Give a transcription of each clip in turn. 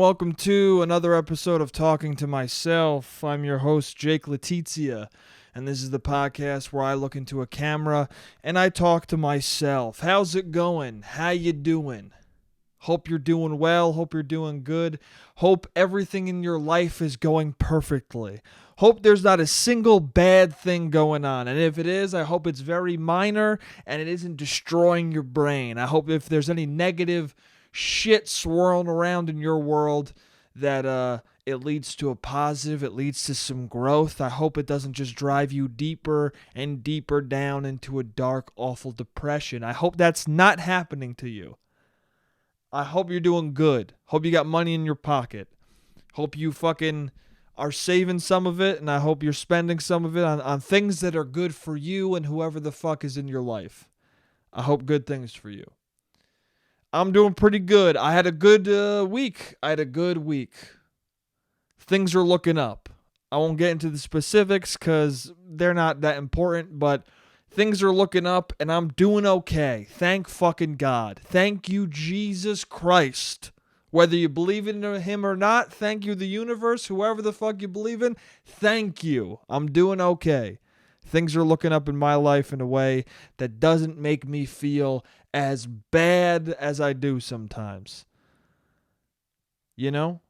welcome to another episode of Talking to Myself. I'm your host, Jake Letizia, and this is the podcast where I look into a camera and I talk to myself. How's it going? How you doing? Hope you're doing well. Hope you're doing good. Hope everything in your life is going perfectly. Hope there's not a single bad thing going on. And if it is, I hope it's very minor and it isn't destroying your brain. I hope if there's any negative shit swirling around in your world that it leads to a positive, it leads to some growth. I hope it doesn't just drive you deeper and deeper down into a dark, awful depression. I hope that's not happening to you. I hope you're doing good. Hope you got money in your pocket. Hope you fucking are saving some of it, and I hope you're spending some of it on things that are good for you and whoever the fuck is in your life. I hope good things for you. I'm doing pretty good. I had a good week. Things are looking up. I won't get into the specifics because they're not that important, but things are looking up and I'm doing okay. Thank fucking God. Thank you, Jesus Christ. Whether you believe in him or not, thank you, the universe, whoever the fuck you believe in, thank you. I'm doing okay. Things are looking up in my life in a way that doesn't make me feel as bad as I do sometimes. You know?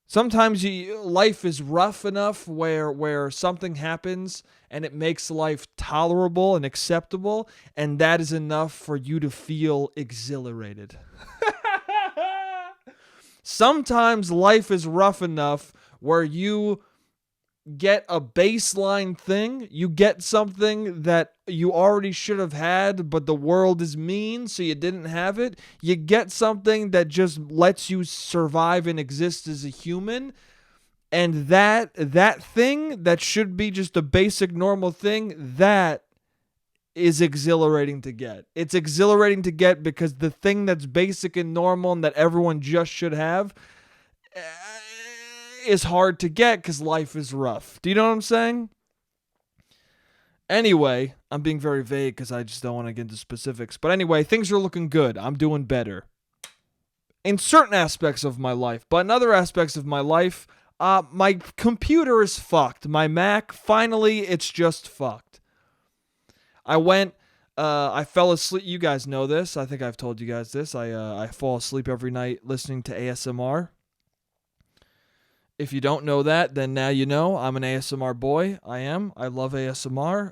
Sometimes life is rough enough where something happens and it makes life tolerable and acceptable, and that is enough for you to feel exhilarated. Sometimes life is rough enough where you get a baseline thing, you get something that you already should have had, but the world is mean, so you didn't have it. You get something that just lets you survive and exist as a human, and that thing that should be just a basic normal thing, that is exhilarating to get. It's exhilarating to get because the thing that's basic and normal and that everyone just should have is hard to get because life is rough. Do you know what I'm saying? Anyway, I'm being very vague because I just don't want to get into specifics. But anyway, things are looking good. I'm doing better in certain aspects of my life. But in other aspects of my life, my computer is fucked. My Mac, finally, it's just fucked. I fell asleep. You guys know this. I think I've told you guys this. I fall asleep every night listening to ASMR. If you don't know that, then now you know. I'm an ASMR boy. I am. I love ASMR.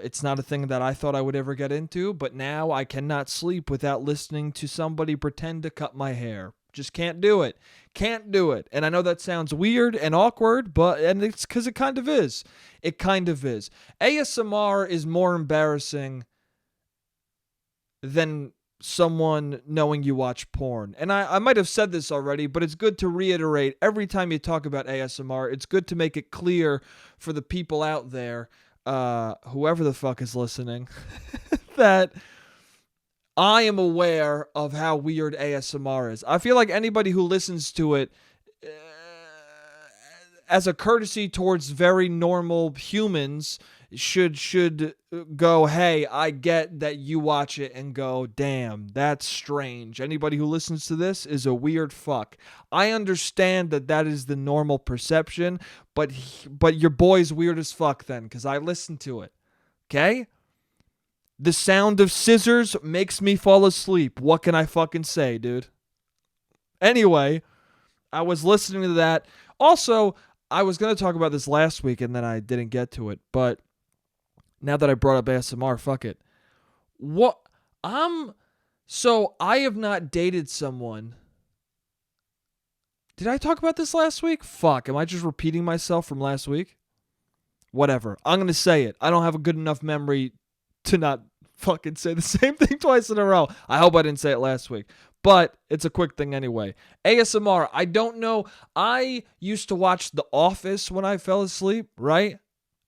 It's not a thing that I thought I would ever get into, but now I cannot sleep without listening to somebody pretend to cut my hair. Just can't do it. Can't do it. And I know that sounds weird and awkward, and it's because it kind of is. It kind of is. ASMR is more embarrassing than someone knowing you watch porn. And I might have said this already, but it's good to reiterate every time you talk about ASMR. It's good to make it clear for the people out there, whoever the fuck is listening, that I am aware of how weird ASMR is. I feel like anybody who listens to it as a courtesy towards very normal humans should go, hey, I get that you watch it, and go, damn, that's strange. Anybody who listens to this is a weird fuck. I understand that is the normal perception, but your boy's weird as fuck then, because I listen to it. Okay? The sound of scissors makes me fall asleep. What can I fucking say, dude? Anyway, I was listening to that. Also, I was going to talk about this last week, and then I didn't get to it, but now that I brought up ASMR, fuck it. So I have not dated someone. Did I talk about this last week? Fuck, am I just repeating myself from last week? Whatever. I'm going to say it. I don't have a good enough memory to not fucking say the same thing twice in a row. I hope I didn't say it last week. But it's a quick thing anyway. ASMR, I don't know. I used to watch The Office when I fell asleep, right?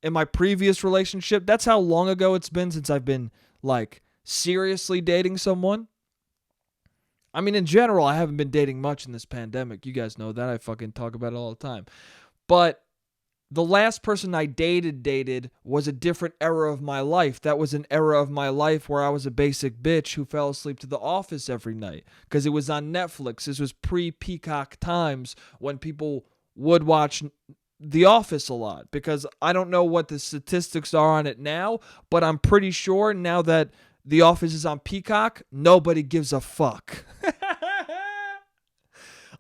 In my previous relationship. That's how long ago it's been since I've been, like, seriously dating someone. I mean, in general, I haven't been dating much in this pandemic. You guys know that. I fucking talk about it all the time. But The last person I dated was a different era of my life. That was an era of my life where I was a basic bitch who fell asleep to The Office every night because it was on Netflix. This was pre-Peacock times when people would watch The Office a lot, because I don't know what the statistics are on it now, but I'm pretty sure now that The Office is on Peacock, nobody gives a fuck.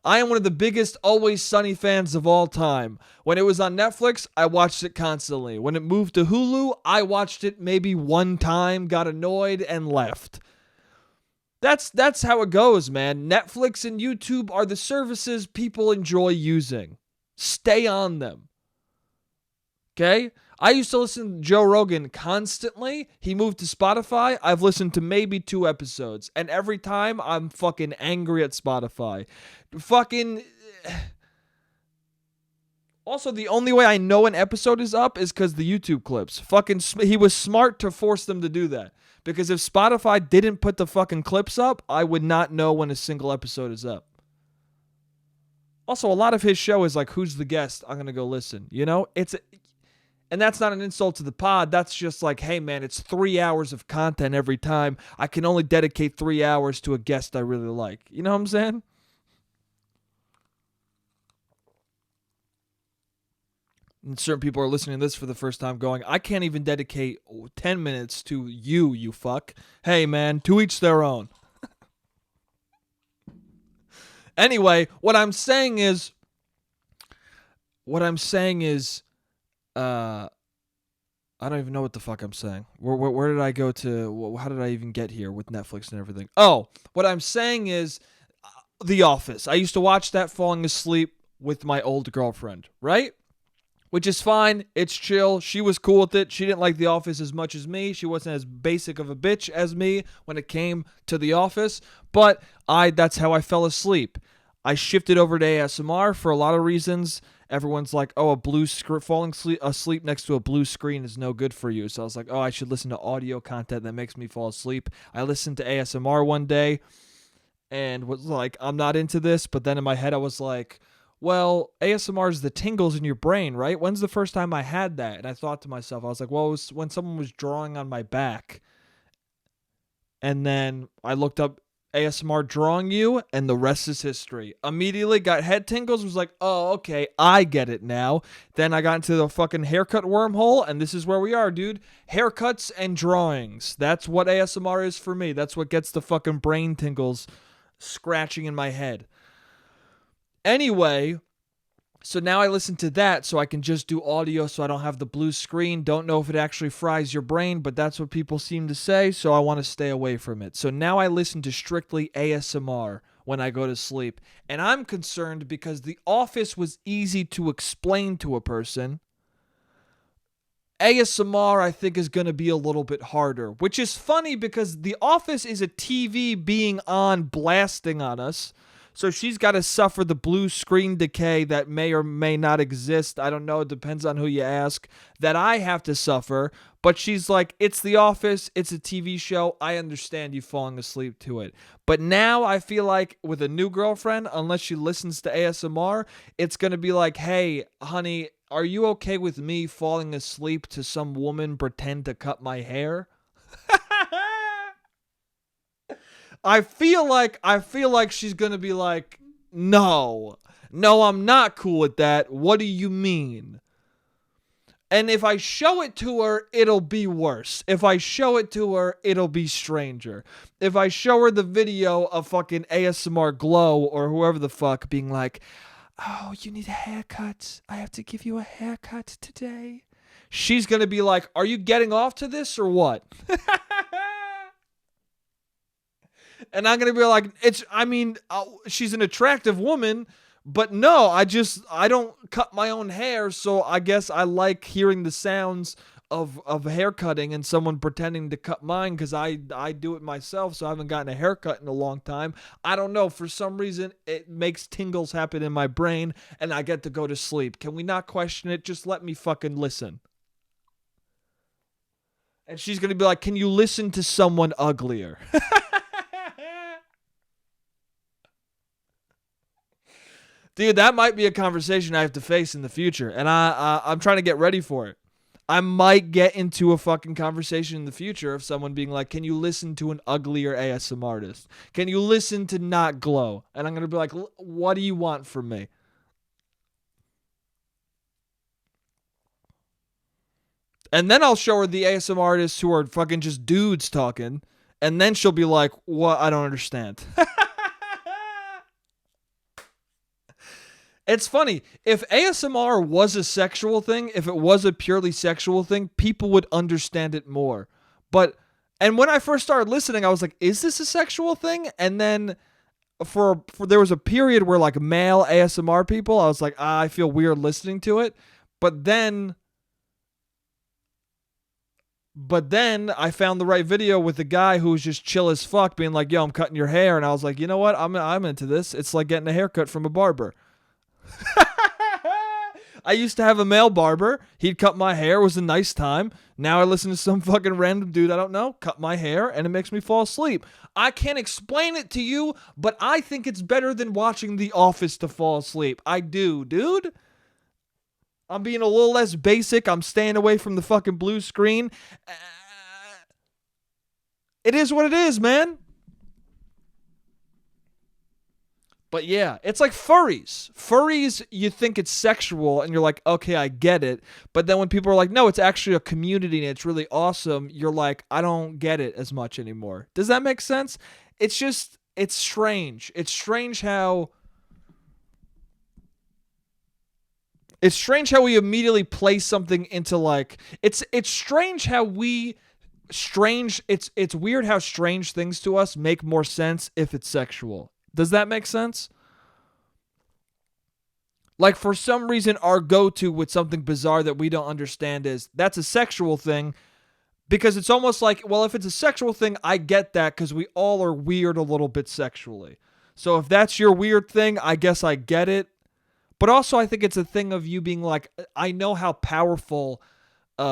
I am one of the biggest Always Sunny fans of all time. When it was on Netflix, I watched it constantly. When it moved to Hulu, I watched it maybe one time, got annoyed, and left. That's how it goes, man. Netflix and YouTube are the services people enjoy using. Stay on them. Okay? I used to listen to Joe Rogan constantly. He moved to Spotify. I've listened to maybe 2 episodes. And every time I'm fucking angry at Spotify. Fucking. Also, the only way I know an episode is up is because the YouTube clips. Fucking, he was smart to force them to do that. Because if Spotify didn't put the fucking clips up, I would not know when a single episode is up. Also, a lot of his show is like, who's the guest? I'm going to go listen. You know? And that's not an insult to the pod. That's just like, hey, man, it's 3 hours of content every time. I can only dedicate 3 hours to a guest I really like. You know what I'm saying? And certain people are listening to this for the first time going, I can't even dedicate 10 minutes to you, you fuck. Hey, man, to each their own. Anyway, what I'm saying is, I don't even know what the fuck I'm saying. Where did I go to? How did I even get here with Netflix and everything? Oh, what I'm saying is The Office. I used to watch that falling asleep with my old girlfriend, right? Which is fine. It's chill. She was cool with it. She didn't like The Office as much as me. She wasn't as basic of a bitch as me when it came to The Office. But that's how I fell asleep. I shifted over to ASMR for a lot of reasons. Everyone's like, oh, falling asleep next to a blue screen is no good for you. So I was like, oh, I should listen to audio content that makes me fall asleep. I listened to ASMR one day and was like, I'm not into this. But then in my head, I was like, well, ASMR is the tingles in your brain, right? When's the first time I had that? And I thought to myself, I was like, well, it was when someone was drawing on my back. And then I looked up ASMR drawing you, and the rest is history. Immediately got head tingles, was like, oh, okay, I get it now. Then I got into the fucking haircut wormhole, and this is where we are, dude. Haircuts and drawings. That's what ASMR is for me. That's what gets the fucking brain tingles scratching in my head. Anyway, so now I listen to that so I can just do audio so I don't have the blue screen. Don't know if it actually fries your brain, but that's what people seem to say, so I want to stay away from it. So now I listen to strictly ASMR when I go to sleep. And I'm concerned because The Office was easy to explain to a person. ASMR, I think, is going to be a little bit harder, which is funny because The Office is a TV being on, blasting on us. So she's got to suffer the blue screen decay that may or may not exist. I don't know. It depends on who you ask. That I have to suffer. But she's like, it's The Office. It's a TV show. I understand you falling asleep to it. But now I feel like with a new girlfriend, unless she listens to ASMR, it's going to be like, hey, honey, are you okay with me falling asleep to some woman pretend to cut my hair? I feel like she's going to be like, no, I'm not cool with that. What do you mean? And if I show it to her, it'll be worse. If I show it to her, it'll be stranger. If I show her the video of fucking ASMR Glow or whoever the fuck being like, oh, you need a haircut. I have to give you a haircut today. She's going to be like, are you getting off to this or what? And I'm going to be like, she's an attractive woman, but no, I don't cut my own hair, so I guess I like hearing the sounds of hair cutting and someone pretending to cut mine because I do it myself, so I haven't gotten a haircut in a long time. I don't know, for some reason, it makes tingles happen in my brain, and I get to go to sleep. Can we not question it? Just let me fucking listen. And she's going to be like, can you listen to someone uglier? Dude, that might be a conversation I have to face in the future, and I'm trying to get ready for it. I might get into a fucking conversation in the future of someone being like, can you listen to an uglier ASMR artist? Can you listen to Not Glow? And I'm going to be like, what do you want from me? And then I'll show her the ASMR artists who are fucking just dudes talking, and then she'll be like, what? I don't understand. It's funny. If ASMR was a sexual thing, if it was a purely sexual thing, people would understand it more. And when I first started listening, I was like, is this a sexual thing? And then for there was a period where like male ASMR people, I was like, I feel weird listening to it. But then I found the right video with the guy who was just chill as fuck being like, yo, I'm cutting your hair. And I was like, you know what? I'm into this. It's like getting a haircut from a barber. I used to have a male barber. He'd cut my hair. It was a nice time. Now I listen to some fucking random dude I don't know cut my hair, and it makes me fall asleep. I can't explain it to you, but I think it's better than watching The Office to fall asleep. I do, dude. I'm being a little less basic. I'm staying away from the fucking blue screen. It is what it is, man. But yeah, it's like furries. Furries, you think it's sexual, and you're like, okay, I get it. But then when people are like, no, it's actually a community, and it's really awesome, you're like, I don't get it as much anymore. Does that make sense? It's just, it's strange. It's strange how we immediately place something into like, it's strange how it's weird how strange things to us make more sense if it's sexual. Does that make sense? Like, for some reason, our go-to with something bizarre that we don't understand is, that's a sexual thing, because it's almost like, well, if it's a sexual thing, I get that, because we all are weird a little bit sexually. So if that's your weird thing, I guess I get it. But also, I think it's a thing of you being like, I know how powerful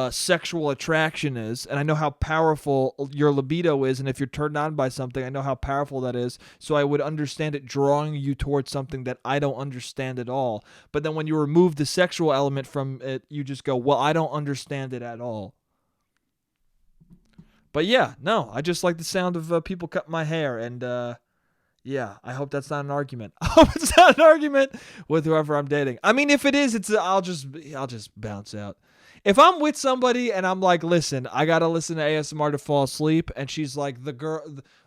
sexual attraction is, and I know how powerful your libido is, and if you're turned on by something, I know how powerful that is, so I would understand it drawing you towards something that I don't understand at all. But then when you remove the sexual element from it, you just go, well, I don't understand it at all. But yeah, no, I just like the sound of people cutting my hair, and yeah, I hope that's not an argument. I hope it's not an argument with whoever I'm dating. I mean, if it is, I'll just bounce out. If I'm with somebody and I'm like, listen, I gotta listen to ASMR to fall asleep, and she's like, the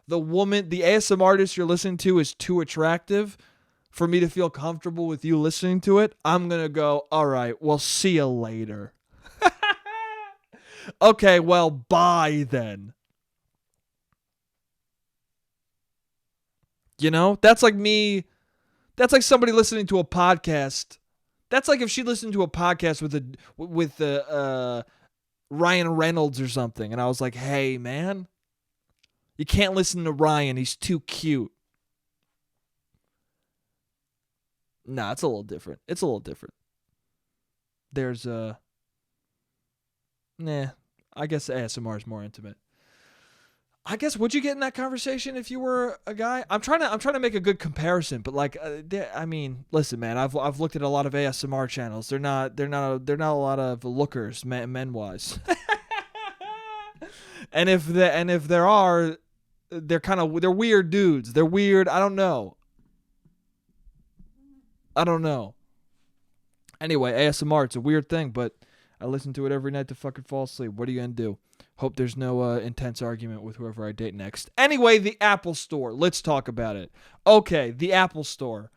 woman, the ASMR artist you're listening to is too attractive for me to feel comfortable with you listening to it, I'm gonna go, all right, well, see you later. Okay, well, bye then. You know, that's like me. That's like somebody listening to a podcast. That's like if she listened to a podcast with Ryan Reynolds or something, and I was like, "Hey, man, you can't listen to Ryan. He's too cute." Nah, it's a little different. It's a little different. There's I guess ASMR is more intimate. I guess, would you get in that conversation if you were a guy? I'm trying to make a good comparison, but like, I mean, listen, man, I've looked at a lot of ASMR channels. They're not a lot of lookers, men wise. and if there are, they're weird dudes. They're weird. I don't know. Anyway, ASMR, it's a weird thing, but I listen to it every night to fucking fall asleep. What are you gonna do? Hope there's no intense argument with whoever I date next. Anyway, the Apple Store. Let's talk about it. Okay, the Apple Store.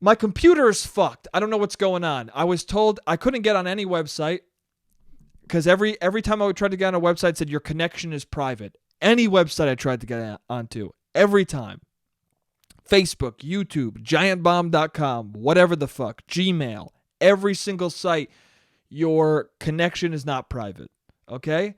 My computer is fucked. I don't know what's going on. I was told I couldn't get on any website because every time I would try to get on a website, it said your connection is private. Any website I tried to get onto, every time. Facebook, YouTube, giantbomb.com, whatever the fuck, Gmail, every single site, your connection is not private. Okay?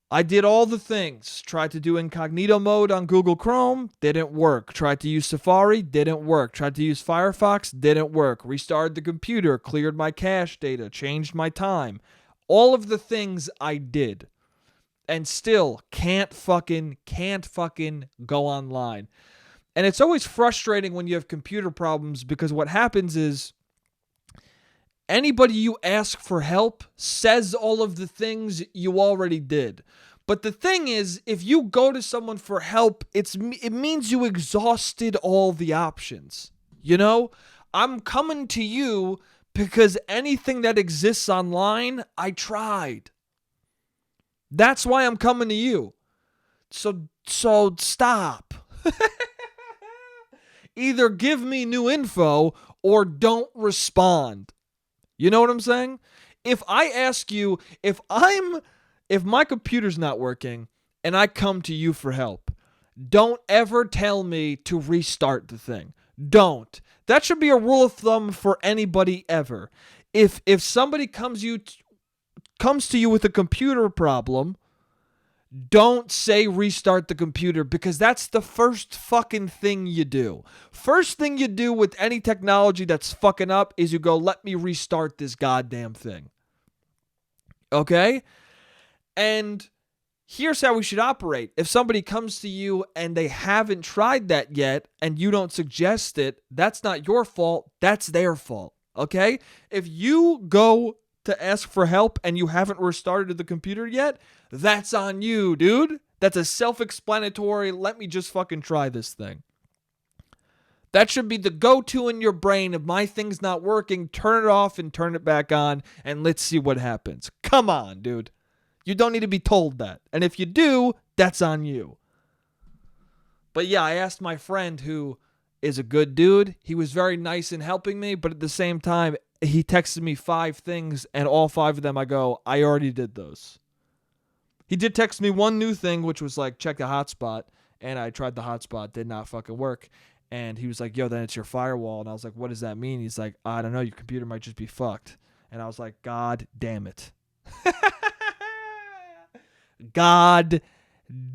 I did all the things. Tried to do incognito mode on Google Chrome, didn't work. Tried to use Safari, didn't work. Tried to use Firefox, didn't work. Restarted the computer, cleared my cache data, changed my time. All of the things I did. And still can't fucking go online. And it's always frustrating when you have computer problems because what happens is anybody you ask for help says all of the things you already did. But the thing is, if you go to someone for help, it means you exhausted all the options. You know, I'm coming to you because anything that exists online, I tried. That's why I'm coming to you. So stop. Either give me new info or don't respond. You know what I'm saying? If I ask you, if my computer's not working and I come to you for help, don't ever tell me to restart the thing. Don't. That should be a rule of thumb for anybody ever. If somebody comes to you with a computer problem, don't say restart the computer because that's the first fucking thing you do. First thing you do with any technology that's fucking up is you go, let me restart this goddamn thing. Okay? And here's how we should operate. If somebody comes to you and they haven't tried that yet and you don't suggest it, that's not your fault. That's their fault. Okay? If you go to ask for help and you haven't restarted the computer yet, that's on you, dude. That's a self-explanatory, let me just fucking try this thing. That should be the go-to in your brain. If my thing's not working, turn it off and turn it back on and let's see what happens. Come on, dude. You don't need to be told that. And if you do, that's on you. But yeah, I asked my friend who is a good dude. He was very nice in helping me, but at the same time, he texted me 5 things, and all 5 of them I go, I already did those. He did text me one new thing, which was like, check the hotspot, and I tried the hotspot, did not fucking work. And he was like, yo, then it's your firewall. And I was like, what does that mean? He's like, I don't know, your computer might just be fucked. And I was like, God damn it. God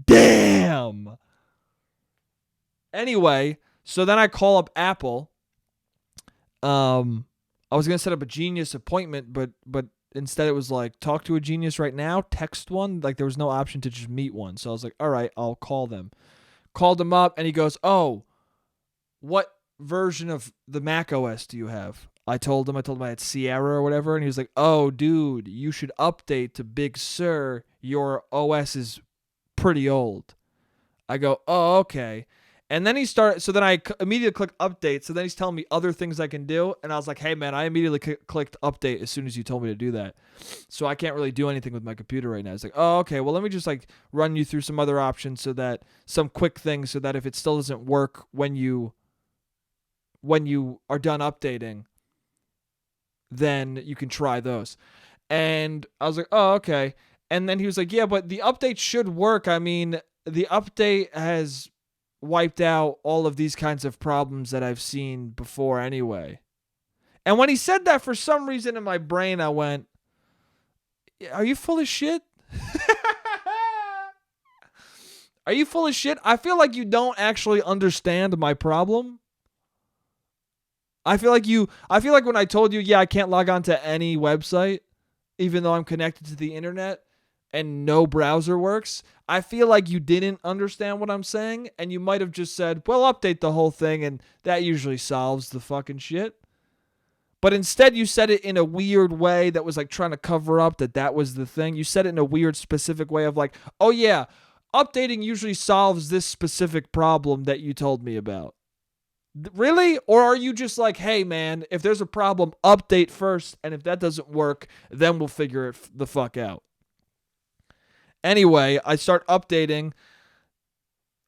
damn. Anyway, so then I call up Apple. I was going to set up a Genius appointment, but instead it was like, talk to a Genius right now, text one. Like there was no option to just meet one. So I was like, all right, I'll call them. Called him up and he goes, oh, what version of the Mac OS do you have? I told him I had Sierra or whatever. And he was like, oh, dude, you should update to Big Sur. Your OS is pretty old. I go, oh, okay. And then so then I immediately click update. So then he's telling me other things I can do. And I was like, hey, man, I immediately clicked update as soon as you told me to do that. So I can't really do anything with my computer right now. It's like, oh, okay, well, let me just like run you through some other options some quick things so that if it still doesn't work when you are done updating, then you can try those. And I was like, oh, okay. And then he was like, yeah, but the update should work. I mean, the update has wiped out all of these kinds of problems that I've seen before anyway. And when he said that, for some reason in my brain, I went, are you full of shit? Are you full of shit? I feel like you don't actually understand my problem. I feel like when I told you, yeah, I can't log on to any website, even though I'm connected to the internet and no browser works, I feel like you didn't understand what I'm saying, and you might have just said, well, update the whole thing, and that usually solves the fucking shit. But instead, you said it in a weird way that was like trying to cover up that was the thing. You said it in a weird, specific way of like, oh yeah, updating usually solves this specific problem that you told me about. Really? Or are you just like, hey, man, if there's a problem, update first, and if that doesn't work, then we'll figure it the fuck out. Anyway, I start updating,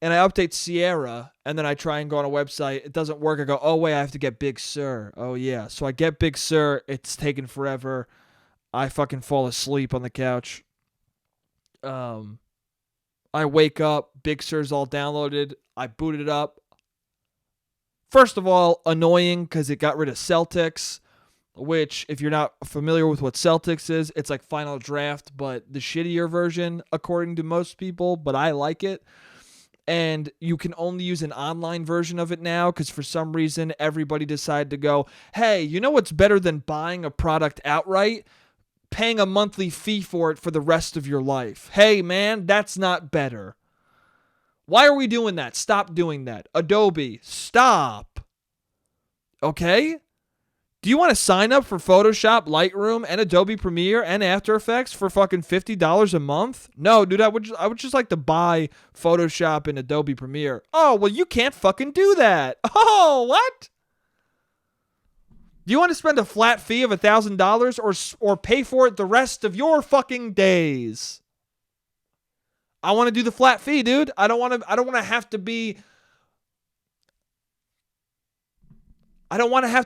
and I update Sierra, and then I try and go on a website. It doesn't work. I go, oh, wait, I have to get Big Sur. Oh, yeah. So I get Big Sur. It's taken forever. I fucking fall asleep on the couch. I wake up. Big Sur's all downloaded. I boot it up. First of all, annoying because it got rid of Celtics, which, if you're not familiar with what Celtics is, it's like Final Draft, but the shittier version, according to most people, but I like it. And you can only use an online version of it now because for some reason, everybody decided to go, hey, you know what's better than buying a product outright? Paying a monthly fee for it for the rest of your life. Hey, man, that's not better. Why are we doing that? Stop doing that. Adobe, stop. Okay? Do you want to sign up for Photoshop, Lightroom, and Adobe Premiere and After Effects for fucking $50 a month? No, dude, I would just like to buy Photoshop and Adobe Premiere. Oh, well, you can't fucking do that. Oh, what? Do you want to spend a flat fee of $1,000 or pay for it the rest of your fucking days? I want to do the flat fee, dude. I don't want to have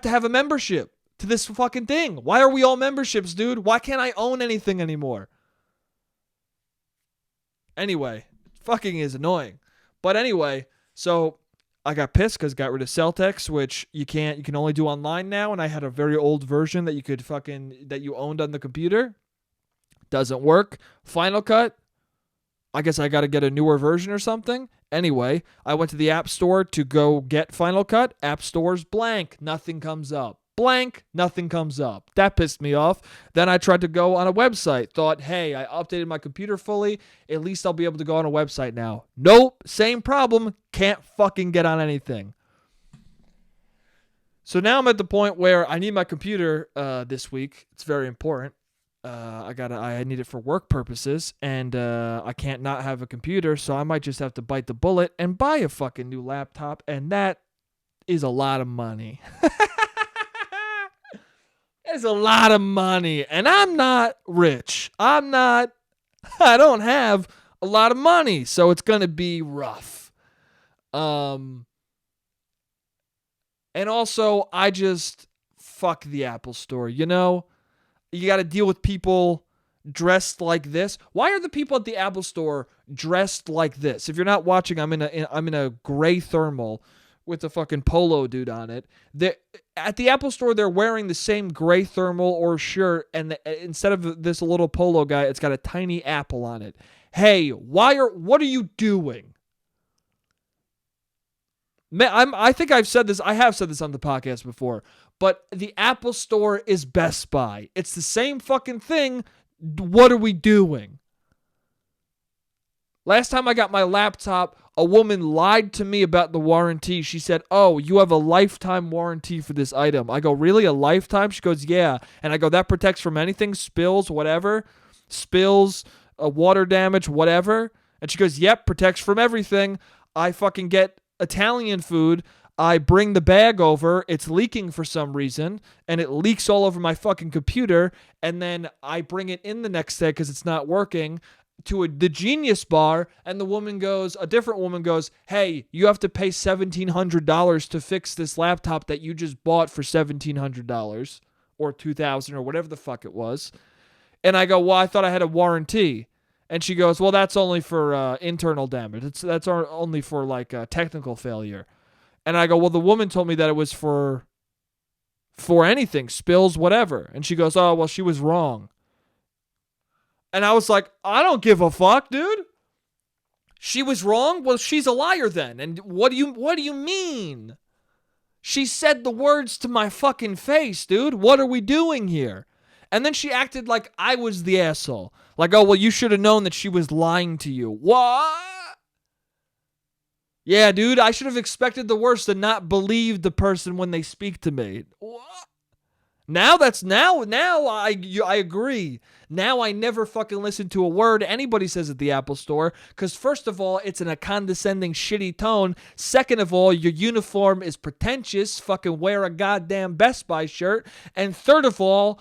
to have a membership to this fucking thing. Why are we all memberships, dude? Why can't I own anything anymore? Anyway, fucking is annoying. But anyway, so I got pissed because I got rid of Celtex, which you can only do online now, and I had a very old version that you owned on the computer. Doesn't work. Final Cut, I guess I got to get a newer version or something. Anyway, I went to the App Store to go get Final Cut. App Store's blank. Nothing comes up. Blank. Nothing comes up. That pissed me off. Then I tried to go on a website. Thought, hey, I updated my computer fully. At least I'll be able to go on a website now. Nope. Same problem. Can't fucking get on anything. So now I'm at the point where I need my computer this week. It's very important. I need it for work purposes, and I can't not have a computer, so I might just have to bite the bullet and buy a fucking new laptop, and that is a lot of money. It's a lot of money, and I'm not rich. I don't have a lot of money, so it's going to be rough. And also, I just fuck the Apple Store, you know? You got to deal with people dressed like this. Why are the people at the Apple Store dressed like this? If you're not watching, I'm in a gray thermal with a fucking polo dude on it. At the Apple Store, they're wearing the same gray thermal or shirt, and instead of this little polo guy, it's got a tiny apple on it. Hey, what are you doing? I think I've said this. I have said this on the podcast before, but the Apple Store is Best Buy. It's the same fucking thing. What are we doing? Last time I got my laptop, a woman lied to me about the warranty. She said, oh, you have a lifetime warranty for this item. I go, really? A lifetime? She goes, yeah. And I go, that protects from anything, spills, whatever. Spills, water damage, whatever. And she goes, yep, protects from everything. I fucking get Italian food. I bring the bag over, it's leaking for some reason, and it leaks all over my fucking computer, and then I bring it in the next day because it's not working to the Genius Bar, and a different woman goes, hey, you have to pay $1,700 to fix this laptop that you just bought for $1,700 or $2,000 or whatever the fuck it was. And I go, well, I thought I had a warranty. And she goes, well, that's only for internal damage. That's only for like technical failure. And I go, well, the woman told me that it was for anything, spills, whatever. And she goes, oh, well, she was wrong. And I was like, I don't give a fuck, dude. She was wrong? Well, she's a liar then. And what do you mean? She said the words to my fucking face, dude. What are we doing here? And then she acted like I was the asshole. Like, oh, well, you should have known that she was lying to you. What? Yeah, dude, I should have expected the worst and not believed the person when they speak to me. What? Now I agree. Now I never fucking listen to a word anybody says at the Apple Store, because first of all, it's in a condescending, shitty tone. Second of all, your uniform is pretentious. Fucking wear a goddamn Best Buy shirt. And third of all,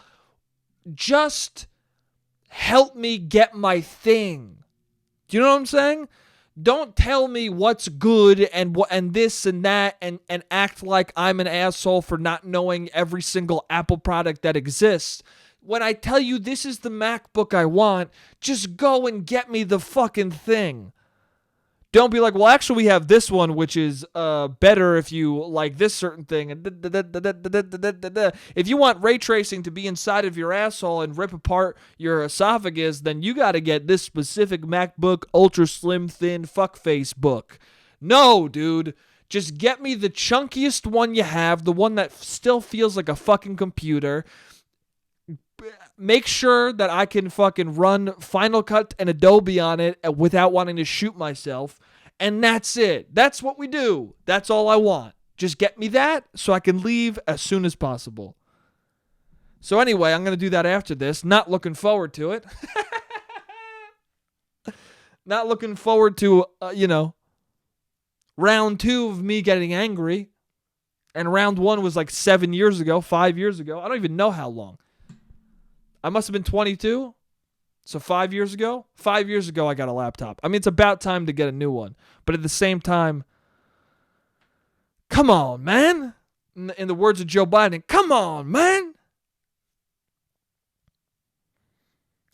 just help me get my thing. Do you know what I'm saying? Don't tell me what's good and this and that and act like I'm an asshole for not knowing every single Apple product that exists. When I tell you this is the MacBook I want, just go and get me the fucking thing. Don't be like, well, actually, we have this one, which is better if you like this certain thing. If you want ray tracing to be inside of your asshole and rip apart your esophagus, then you got to get this specific MacBook Ultra Slim Thin Fuckface book. No, dude. Just get me the chunkiest one you have, the one that still feels like a fucking computer. Make sure that I can fucking run Final Cut and Adobe on it without wanting to shoot myself. And that's it. That's what we do. That's all I want. Just get me that so I can leave as soon as possible. So anyway, I'm going to do that after this. Not looking forward to it. Not looking forward to, round 2 of me getting angry. And round 1 was like 7 years ago, 5 years ago. I don't even know how long. I must have been 22. So 5 years ago? 5 years ago, I got a laptop. I mean, it's about time to get a new one. But at the same time, come on, man. In the words of Joe Biden, come on, man.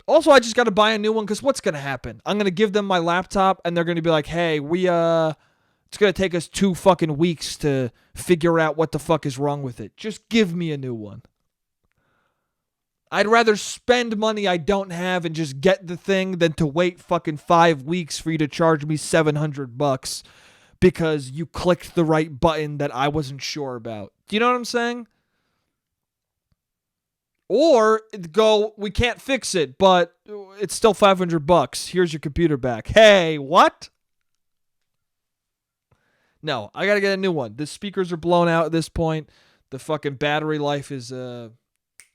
Also, I just got to buy a new one because what's going to happen? I'm going to give them my laptop and they're going to be like, hey, it's going to take us 2 fucking weeks to figure out what the fuck is wrong with it. Just give me a new one. I'd rather spend money I don't have and just get the thing than to wait fucking 5 weeks for you to charge me $700 because you clicked the right button that I wasn't sure about. Do you know what I'm saying? Or go, we can't fix it, but it's still $500. Here's your computer back. Hey, what? No, I got to get a new one. The speakers are blown out at this point. The fucking battery life is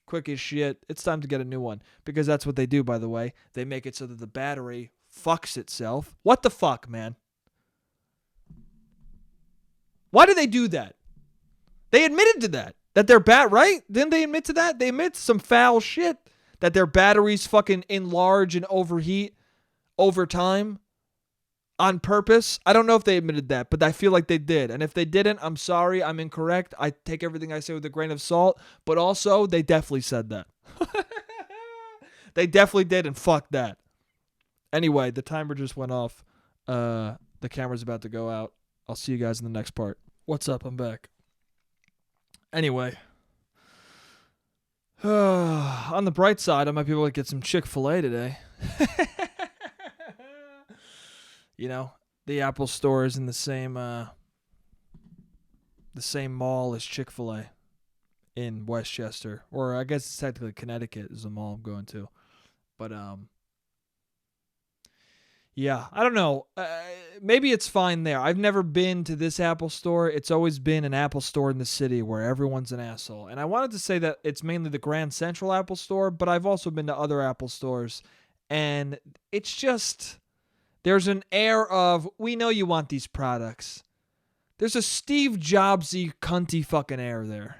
quick as shit. It's time to get a new one because that's what they do, by the way. They make it so that the battery fucks itself. What the fuck, man? Why do they do that? They admitted to that. That their right? Didn't they admit to that? They admit to some foul shit. That their batteries fucking enlarge and overheat over time on purpose. I don't know if they admitted that, but I feel like they did. And if they didn't, I'm sorry. I'm incorrect. I take everything I say with a grain of salt. But also, they definitely said that. They definitely did, and fuck that. Anyway, the timer just went off. The camera's about to go out. I'll see you guys in the next part. What's up? I'm back. Anyway, on the bright side, I might be able to get some Chick-fil-A today. The Apple Store is in the same mall as Chick-fil-A in Westchester, or I guess it's technically Connecticut is the mall I'm going to. But yeah, I don't know. Maybe it's fine there. I've never been to this Apple Store. It's always been an Apple Store in the city where everyone's an asshole. And I wanted to say that it's mainly the Grand Central Apple Store, but I've also been to other Apple stores. And it's just, there's an air of, we know you want these products. There's a Steve Jobsy cunty fucking air there.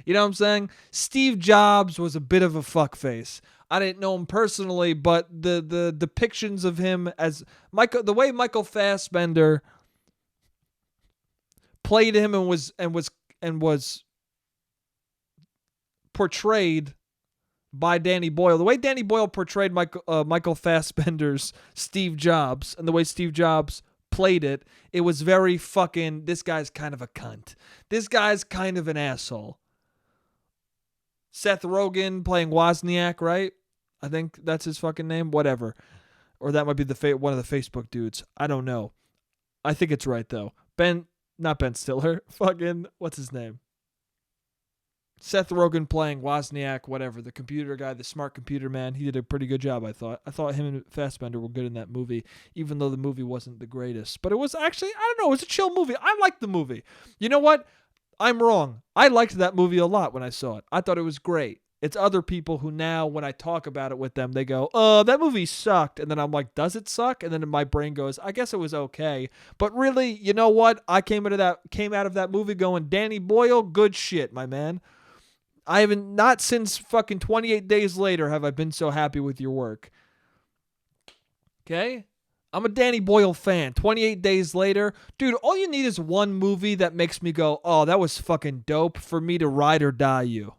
You know what I'm saying? Steve Jobs was a bit of a fuckface. I didn't know him personally, but the depictions of him as Michael, the way Michael Fassbender played him and was portrayed by Danny Boyle. The way Danny Boyle portrayed Michael Fassbender's Steve Jobs and the way Steve Jobs played it, it was very fucking, this guy's kind of a cunt. This guy's kind of an asshole. Seth Rogen playing Wozniak, right? I think that's his fucking name. Whatever. Or that might be one of the Facebook dudes. I don't know. I think it's right, though. Not Ben Stiller. Fucking, what's his name? Seth Rogen playing Wozniak, whatever. The computer guy, the smart computer man. He did a pretty good job, I thought. I thought him and Fassbender were good in that movie, even though the movie wasn't the greatest. But it was actually, I don't know, it was a chill movie. I liked the movie. You know what? I'm wrong. I liked that movie a lot when I saw it. I thought it was great. It's other people who now, when I talk about it with them, they go, oh, that movie sucked. And then I'm like, does it suck? And then my brain goes, I guess it was okay. But really, you know what? I came out of that movie going, Danny Boyle, good shit, my man. I haven't, not since fucking 28 Days Later have I been so happy with your work. Okay? I'm a Danny Boyle fan. 28 Days Later. Dude, all you need is one movie that makes me go, oh, that was fucking dope for me to ride or die you.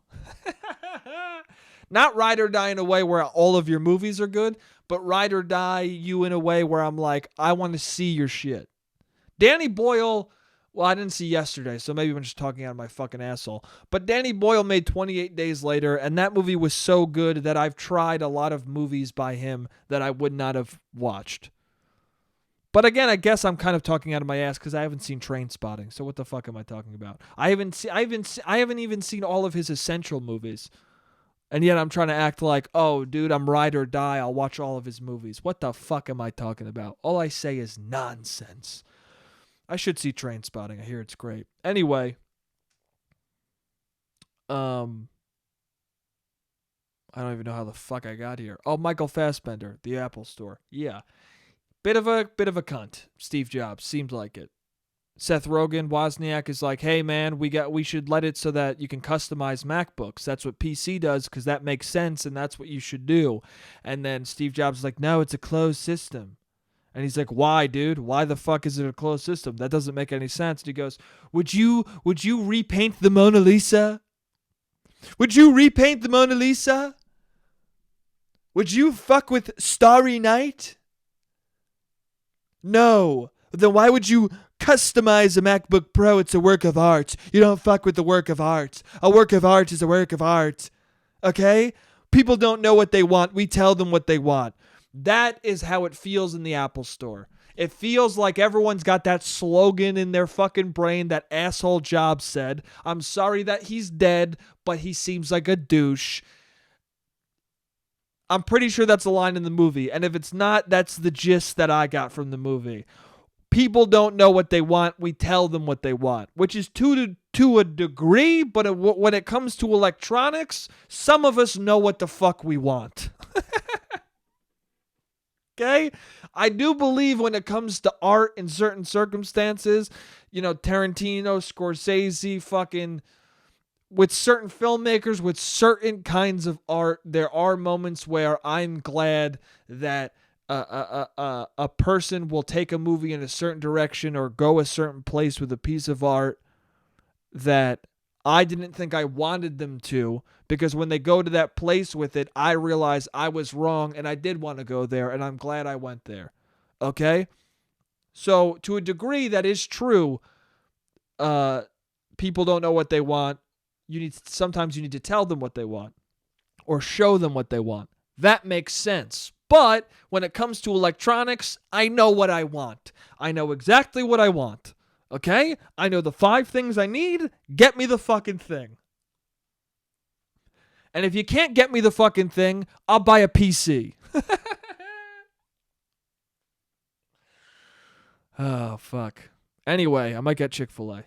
Not ride or die in a way where all of your movies are good, but ride or die you in a way where I'm like, I want to see your shit. Danny Boyle, well, I didn't see yesterday, so maybe I'm just talking out of my fucking asshole. But Danny Boyle made 28 Days Later, and that movie was so good that I've tried a lot of movies by him that I would not have watched. But again, I guess I'm kind of talking out of my ass because I haven't seen Trainspotting. So what the fuck am I talking about? I haven't even seen all of his essential movies. And yet I'm trying to act like, oh, dude, I'm ride or die. I'll watch all of his movies. What the fuck am I talking about? All I say is nonsense. I should see Trainspotting. I hear it's great. Anyway, I don't even know how the fuck I got here. Oh, Michael Fassbender, the Apple Store. Yeah. Bit of a cunt. Steve Jobs seemed like it. Seth Rogen, Wozniak is like, hey man, we should let it so that you can customize MacBooks. That's what PC does because that makes sense and that's what you should do. And then Steve Jobs is like, no, it's a closed system. And he's like, why, dude? Why the fuck is it a closed system? That doesn't make any sense. And he goes, would you repaint the Mona Lisa? Would you repaint the Mona Lisa? Would you fuck with Starry Night? No. Then why would you customize a MacBook Pro? It's a work of art. You don't fuck with the work of art. A work of art is a work of art. Okay? People don't know what they want. We tell them what they want. That is how it feels in the Apple Store. It feels like everyone's got that slogan in their fucking brain that asshole Jobs said. I'm sorry that he's dead, but he seems like a douche. I'm pretty sure that's a line in the movie. And if it's not, that's the gist that I got from the movie. People don't know what they want. We tell them what they want, which is to a degree. But when it comes to electronics, some of us know what the fuck we want. Okay? I do believe when it comes to art in certain circumstances, Tarantino, Scorsese, fucking... with certain filmmakers, with certain kinds of art, there are moments where I'm glad that a person will take a movie in a certain direction or go a certain place with a piece of art that I didn't think I wanted them to, because when they go to that place with it, I realize I was wrong and I did want to go there, and I'm glad I went there. Okay? So to a degree, that is true. People don't know what they want. Sometimes you need to tell them what they want or show them what they want. That makes sense. But when it comes to electronics, I know what I want. I know exactly what I want. Okay? I know the 5 things I need. Get me the fucking thing. And if you can't get me the fucking thing, I'll buy a PC. Oh, fuck. Anyway, I might get Chick-fil-A.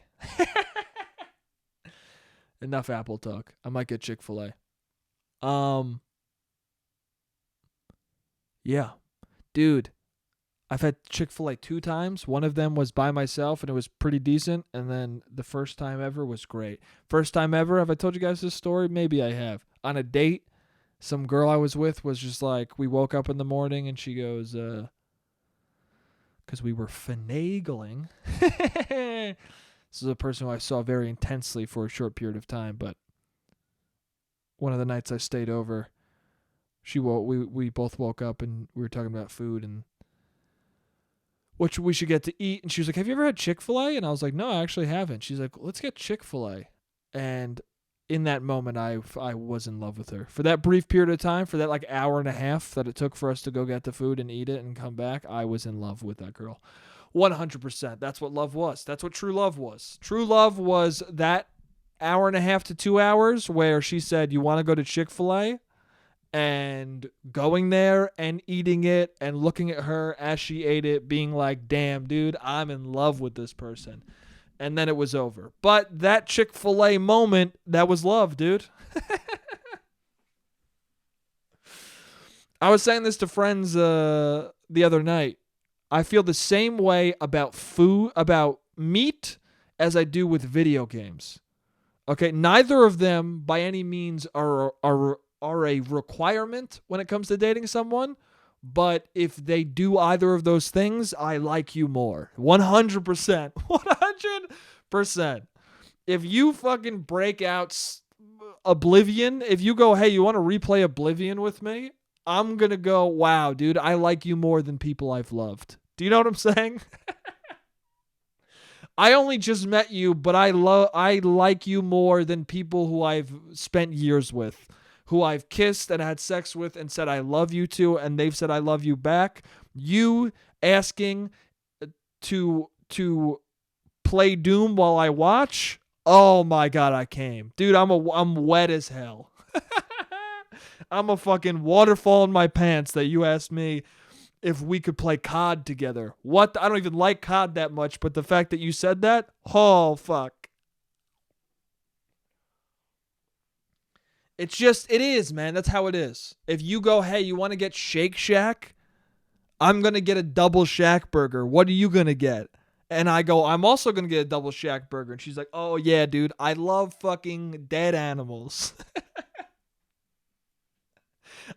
Enough Apple talk. I might get Chick-fil-A. Yeah. Dude, I've had Chick-fil-A 2 times. One of them was by myself, and it was pretty decent. And then the first time ever was great. First time ever, have I told you guys this story? Maybe I have. On a date, some girl I was with was just like, we woke up in the morning, and she goes, because we were finagling. This is a person who I saw very intensely for a short period of time, but one of the nights I stayed over, we both woke up and we were talking about food and what we should get to eat. And she was like, have you ever had Chick-fil-A? And I was like, no, I actually haven't. She's like, let's get Chick-fil-A. And in that moment, I was in love with her. For that brief period of time, for that like hour and a half that it took for us to go get the food and eat it and come back, I was in love with that girl. 100%. That's what love was. That's what true love was. True love was that hour and a half to 2 hours where she said, you want to go to Chick-fil-A? And going there and eating it and looking at her as she ate it, being like, damn, dude, I'm in love with this person. And then it was over. But that Chick-fil-A moment, that was love, dude. I was saying this to friends the other night. I feel the same way about food, about meat, as I do with video games. Okay, neither of them by any means are a requirement when it comes to dating someone, but if they do either of those things, I like you more. 100%. 100%. If you fucking break out Oblivion, if you go, hey, you want to replay Oblivion with me? I'm going to go, wow, dude, I like you more than people I've loved. Do you know what I'm saying? I only just met you, but I like you more than people who I've spent years with, who I've kissed and had sex with and said I love you to, and they've said I love you back. You asking to play Doom while I watch? Oh my God, I came. Dude, I'm wet as hell. I'm a fucking waterfall in my pants that you asked me if we could play COD together. What? I don't even like COD that much, but the fact that you said that, oh, fuck. It's just, it is, man. That's how it is. If you go, hey, you want to get Shake Shack? I'm going to get a double Shack burger. What are you going to get? And I go, I'm also going to get a double Shack burger. And she's like, oh, yeah, dude. I love fucking dead animals.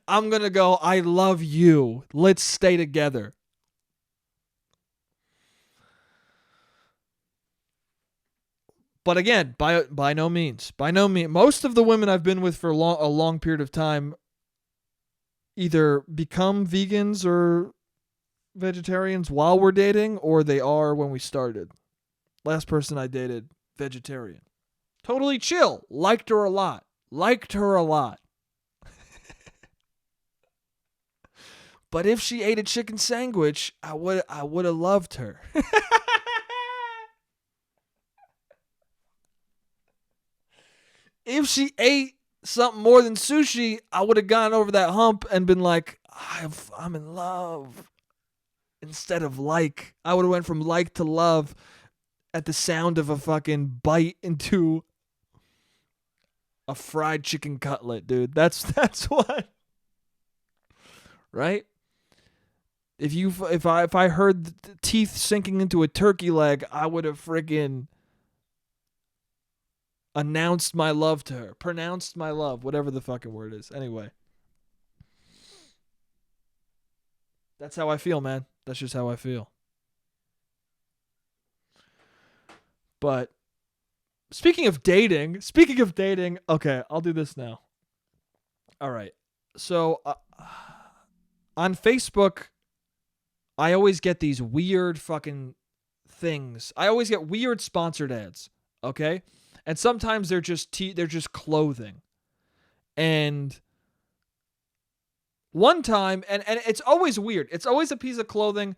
I'm going to go, I love you. Let's stay together. But again, by no means. Most of the women I've been with for a long period of time either become vegans or vegetarians while we're dating, or they are when we started. Last person I dated, vegetarian. Totally chill. Liked her a lot. But if she ate a chicken sandwich, I would have loved her. If she ate something more than sushi, I would have gone over that hump and been like, I'm in love. Instead of like, I would have went from like to love at the sound of a fucking bite into a fried chicken cutlet, dude. That's what. Right? If I heard the teeth sinking into a turkey leg, I would have friggin' announced my love to her. Pronounced my love, whatever the fucking word is. Anyway. That's how I feel, man. That's just how I feel. But speaking of dating, okay, I'll do this now. All right. So on Facebook, I always get these weird fucking things. I always get weird sponsored ads, okay? And sometimes they're just clothing. And one time, and it's always weird. It's always a piece of clothing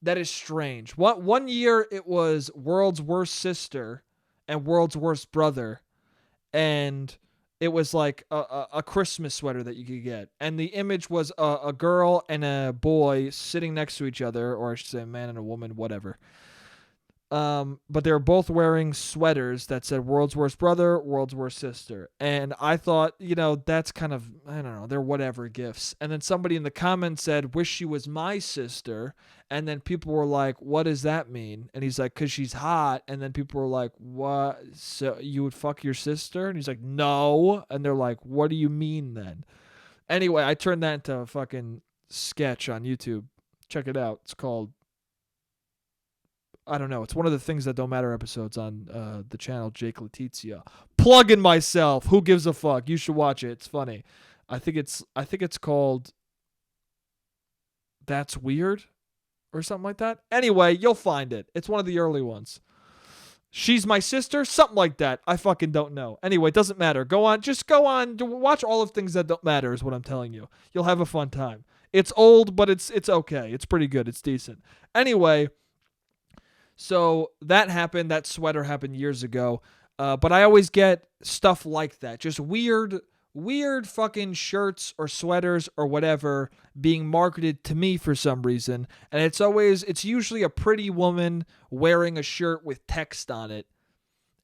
that is strange. One year it was World's Worst Sister and World's Worst Brother, and it was like a Christmas sweater that you could get. And the image was a girl and a boy sitting next to each other, or I should say a man and a woman, whatever. But they were both wearing sweaters that said World's Worst Brother, World's Worst Sister. And I thought, that's kind of, I don't know, they're whatever gifts. And then somebody in the comments said, wish she was my sister. And then people were like, what does that mean? And he's like, because she's hot. And then people were like, what? So you would fuck your sister? And he's like, no. And they're like, what do you mean then? Anyway, I turned that into a fucking sketch on YouTube. Check it out. It's called, I don't know. It's one of the Things That Don't Matter episodes on the channel Jake Letizia. Plugging myself. Who gives a fuck? You should watch it. It's funny. I think it's called That's Weird or something like that. Anyway, you'll find it. It's one of the early ones. She's my sister, something like that. I fucking don't know. Anyway, it doesn't matter. Just go on. Watch all of Things That Don't Matter is what I'm telling you. You'll have a fun time. It's old, but it's okay. It's pretty good. It's decent. Anyway, so that happened. That sweater happened years ago. But I always get stuff like that. Just weird fucking shirts or sweaters or whatever being marketed to me for some reason. And it's usually a pretty woman wearing a shirt with text on it.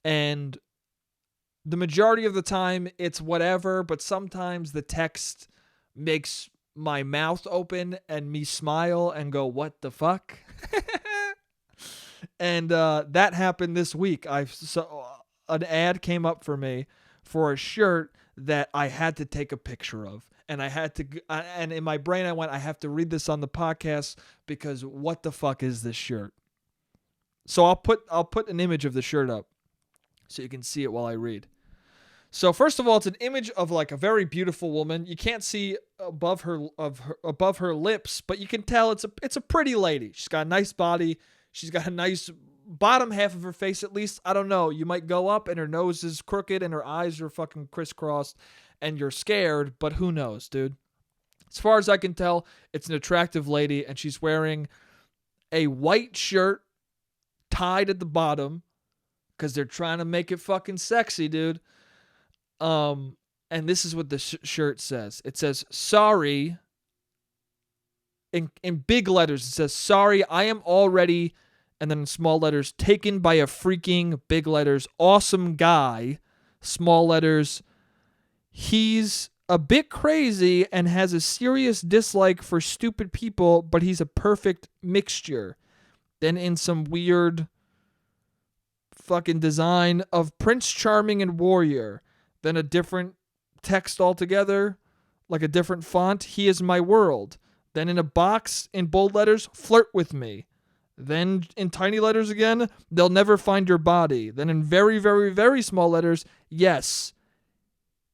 And the majority of the time it's whatever, but sometimes the text makes my mouth open and me smile and go, what the fuck? And that happened this week. An ad came up for me for a shirt that I had to take a picture of, and and in my brain I went, I have to read this on the podcast because what the fuck is this shirt? So I'll put an image of the shirt up so you can see it while I read. So first of all, it's an image of like a very beautiful woman. You can't see above her lips, but you can tell it's a pretty lady. She's got a nice body. She's got a nice bottom half of her face, at least. I don't know. You might go up and her nose is crooked and her eyes are fucking crisscrossed and you're scared, but who knows, dude? As far as I can tell, it's an attractive lady and she's wearing a white shirt tied at the bottom because they're trying to make it fucking sexy, dude. And this is what the shirt says. It says, sorry. In big letters, it says, sorry, I am already, and then in small letters, taken by a freaking, big letters, awesome guy. Small letters, he's a bit crazy and has a serious dislike for stupid people, but he's a perfect mixture. Then in some weird fucking design of Prince Charming and Warrior. Then a different text altogether, like a different font, he is my world. Then in a box, in bold letters, flirt with me. Then in tiny letters again, they'll never find your body. Then in very, very, very small letters, yes,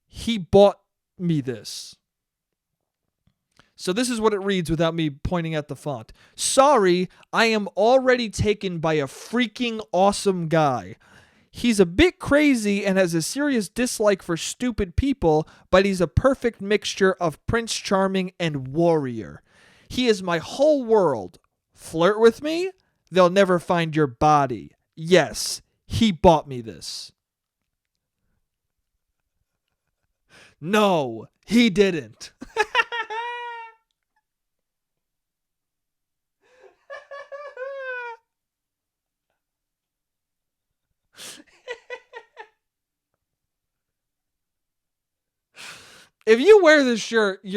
he bought me this. So this is what it reads without me pointing at the font. Sorry, I am already taken by a freaking awesome guy. He's a bit crazy and has a serious dislike for stupid people, but he's a perfect mixture of Prince Charming and Warrior. He is my whole world. Flirt with me? They'll never find your body. Yes, he bought me this. No, he didn't. If you wear this shirt, this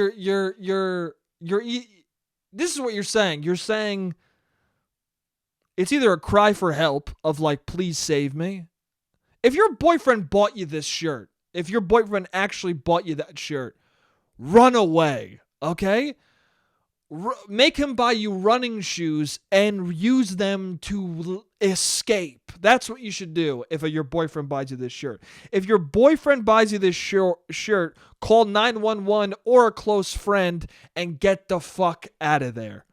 is what you're saying. You're saying it's either a cry for help of like, please save me. If your boyfriend bought you this shirt, if your boyfriend actually bought you that shirt, run away, okay? Make him buy you running shoes and use them to escape. That's what you should do if your boyfriend buys you this shirt. If your boyfriend buys you this shirt, call 911 or a close friend and get the fuck out of there.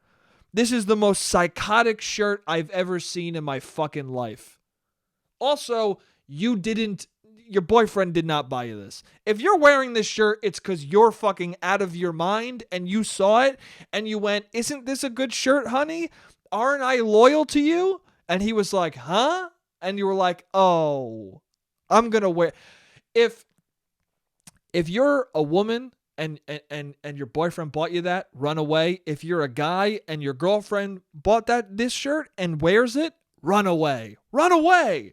This is the most psychotic shirt I've ever seen in my fucking life. Also, your boyfriend did not buy you this. If you're wearing this shirt, it's because you're fucking out of your mind and you saw it and you went, isn't this a good shirt, honey? Aren't I loyal to you? And he was like, huh? And you were like, oh, I'm going to wear. If you're a woman and your boyfriend bought you that, run away. If you're a guy and your girlfriend bought this shirt and wears it, run away. Run away.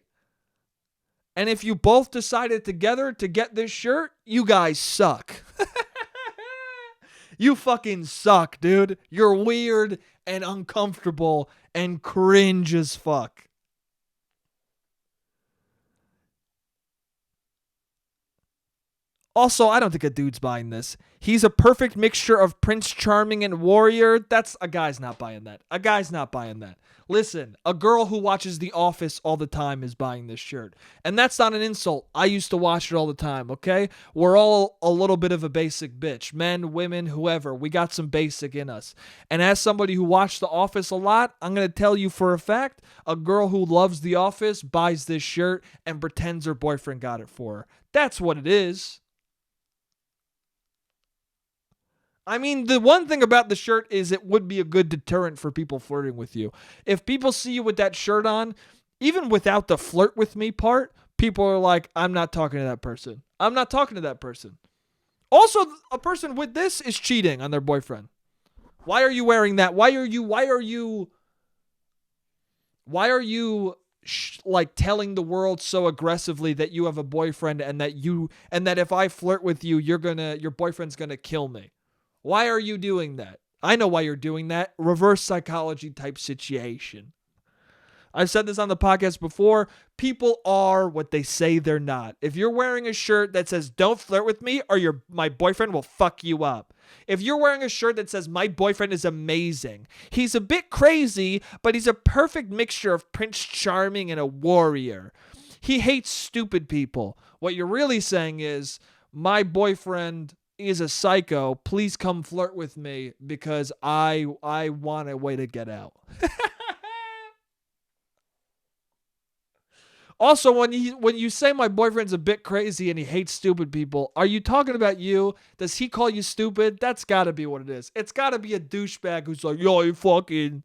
And if you both decided together to get this shirt, you guys suck. You fucking suck, dude. You're weird and uncomfortable and cringe as fuck. Also, I don't think a dude's buying this. He's a perfect mixture of Prince Charming and Warrior. A guy's not buying that. A guy's not buying that. Listen, a girl who watches The Office all the time is buying this shirt. And that's not an insult. I used to watch it all the time, okay? We're all a little bit of a basic bitch. Men, women, whoever. We got some basic in us. And as somebody who watched The Office a lot, I'm going to tell you for a fact, a girl who loves The Office buys this shirt and pretends her boyfriend got it for her. That's what it is. I mean, the one thing about the shirt is it would be a good deterrent for people flirting with you. If people see you with that shirt on, even without the flirt with me part, people are like, I'm not talking to that person. I'm not talking to that person. Also, a person with this is cheating on their boyfriend. Why are you wearing that? Why are you like telling the world so aggressively that you have a boyfriend and that if I flirt with you, your boyfriend's going to kill me? Why are you doing that? I know why you're doing that. Reverse psychology type situation. I've said this on the podcast before. People are what they say they're not. If you're wearing a shirt that says, don't flirt with me or my boyfriend will fuck you up. If you're wearing a shirt that says, my boyfriend is amazing. He's a bit crazy, but he's a perfect mixture of Prince Charming and a warrior. He hates stupid people. What you're really saying is, my boyfriend is a psycho. Please come flirt with me because I want a way to get out. Also, when you say my boyfriend's a bit crazy and he hates stupid people, are you talking about you? Does he call you stupid? That's got to be what it is. It's got to be a douchebag who's like, yo, you fucking...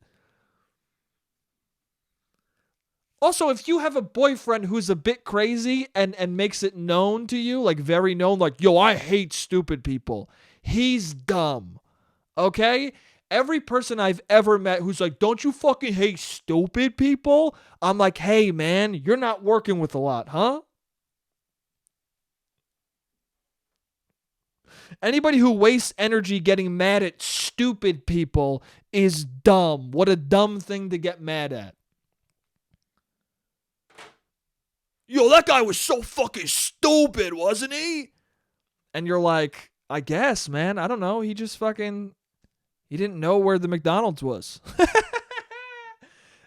Also, if you have a boyfriend who's a bit crazy and makes it known to you, like very known, like, yo, I hate stupid people, he's dumb. Okay? Every person I've ever met who's like, don't you fucking hate stupid people? I'm like, hey, man, you're not working with a lot, huh? Anybody who wastes energy getting mad at stupid people is dumb. What a dumb thing to get mad at. Yo, that guy was so fucking stupid, wasn't he? And you're like, I guess, man. I don't know. He just fucking, he didn't know where the McDonald's was.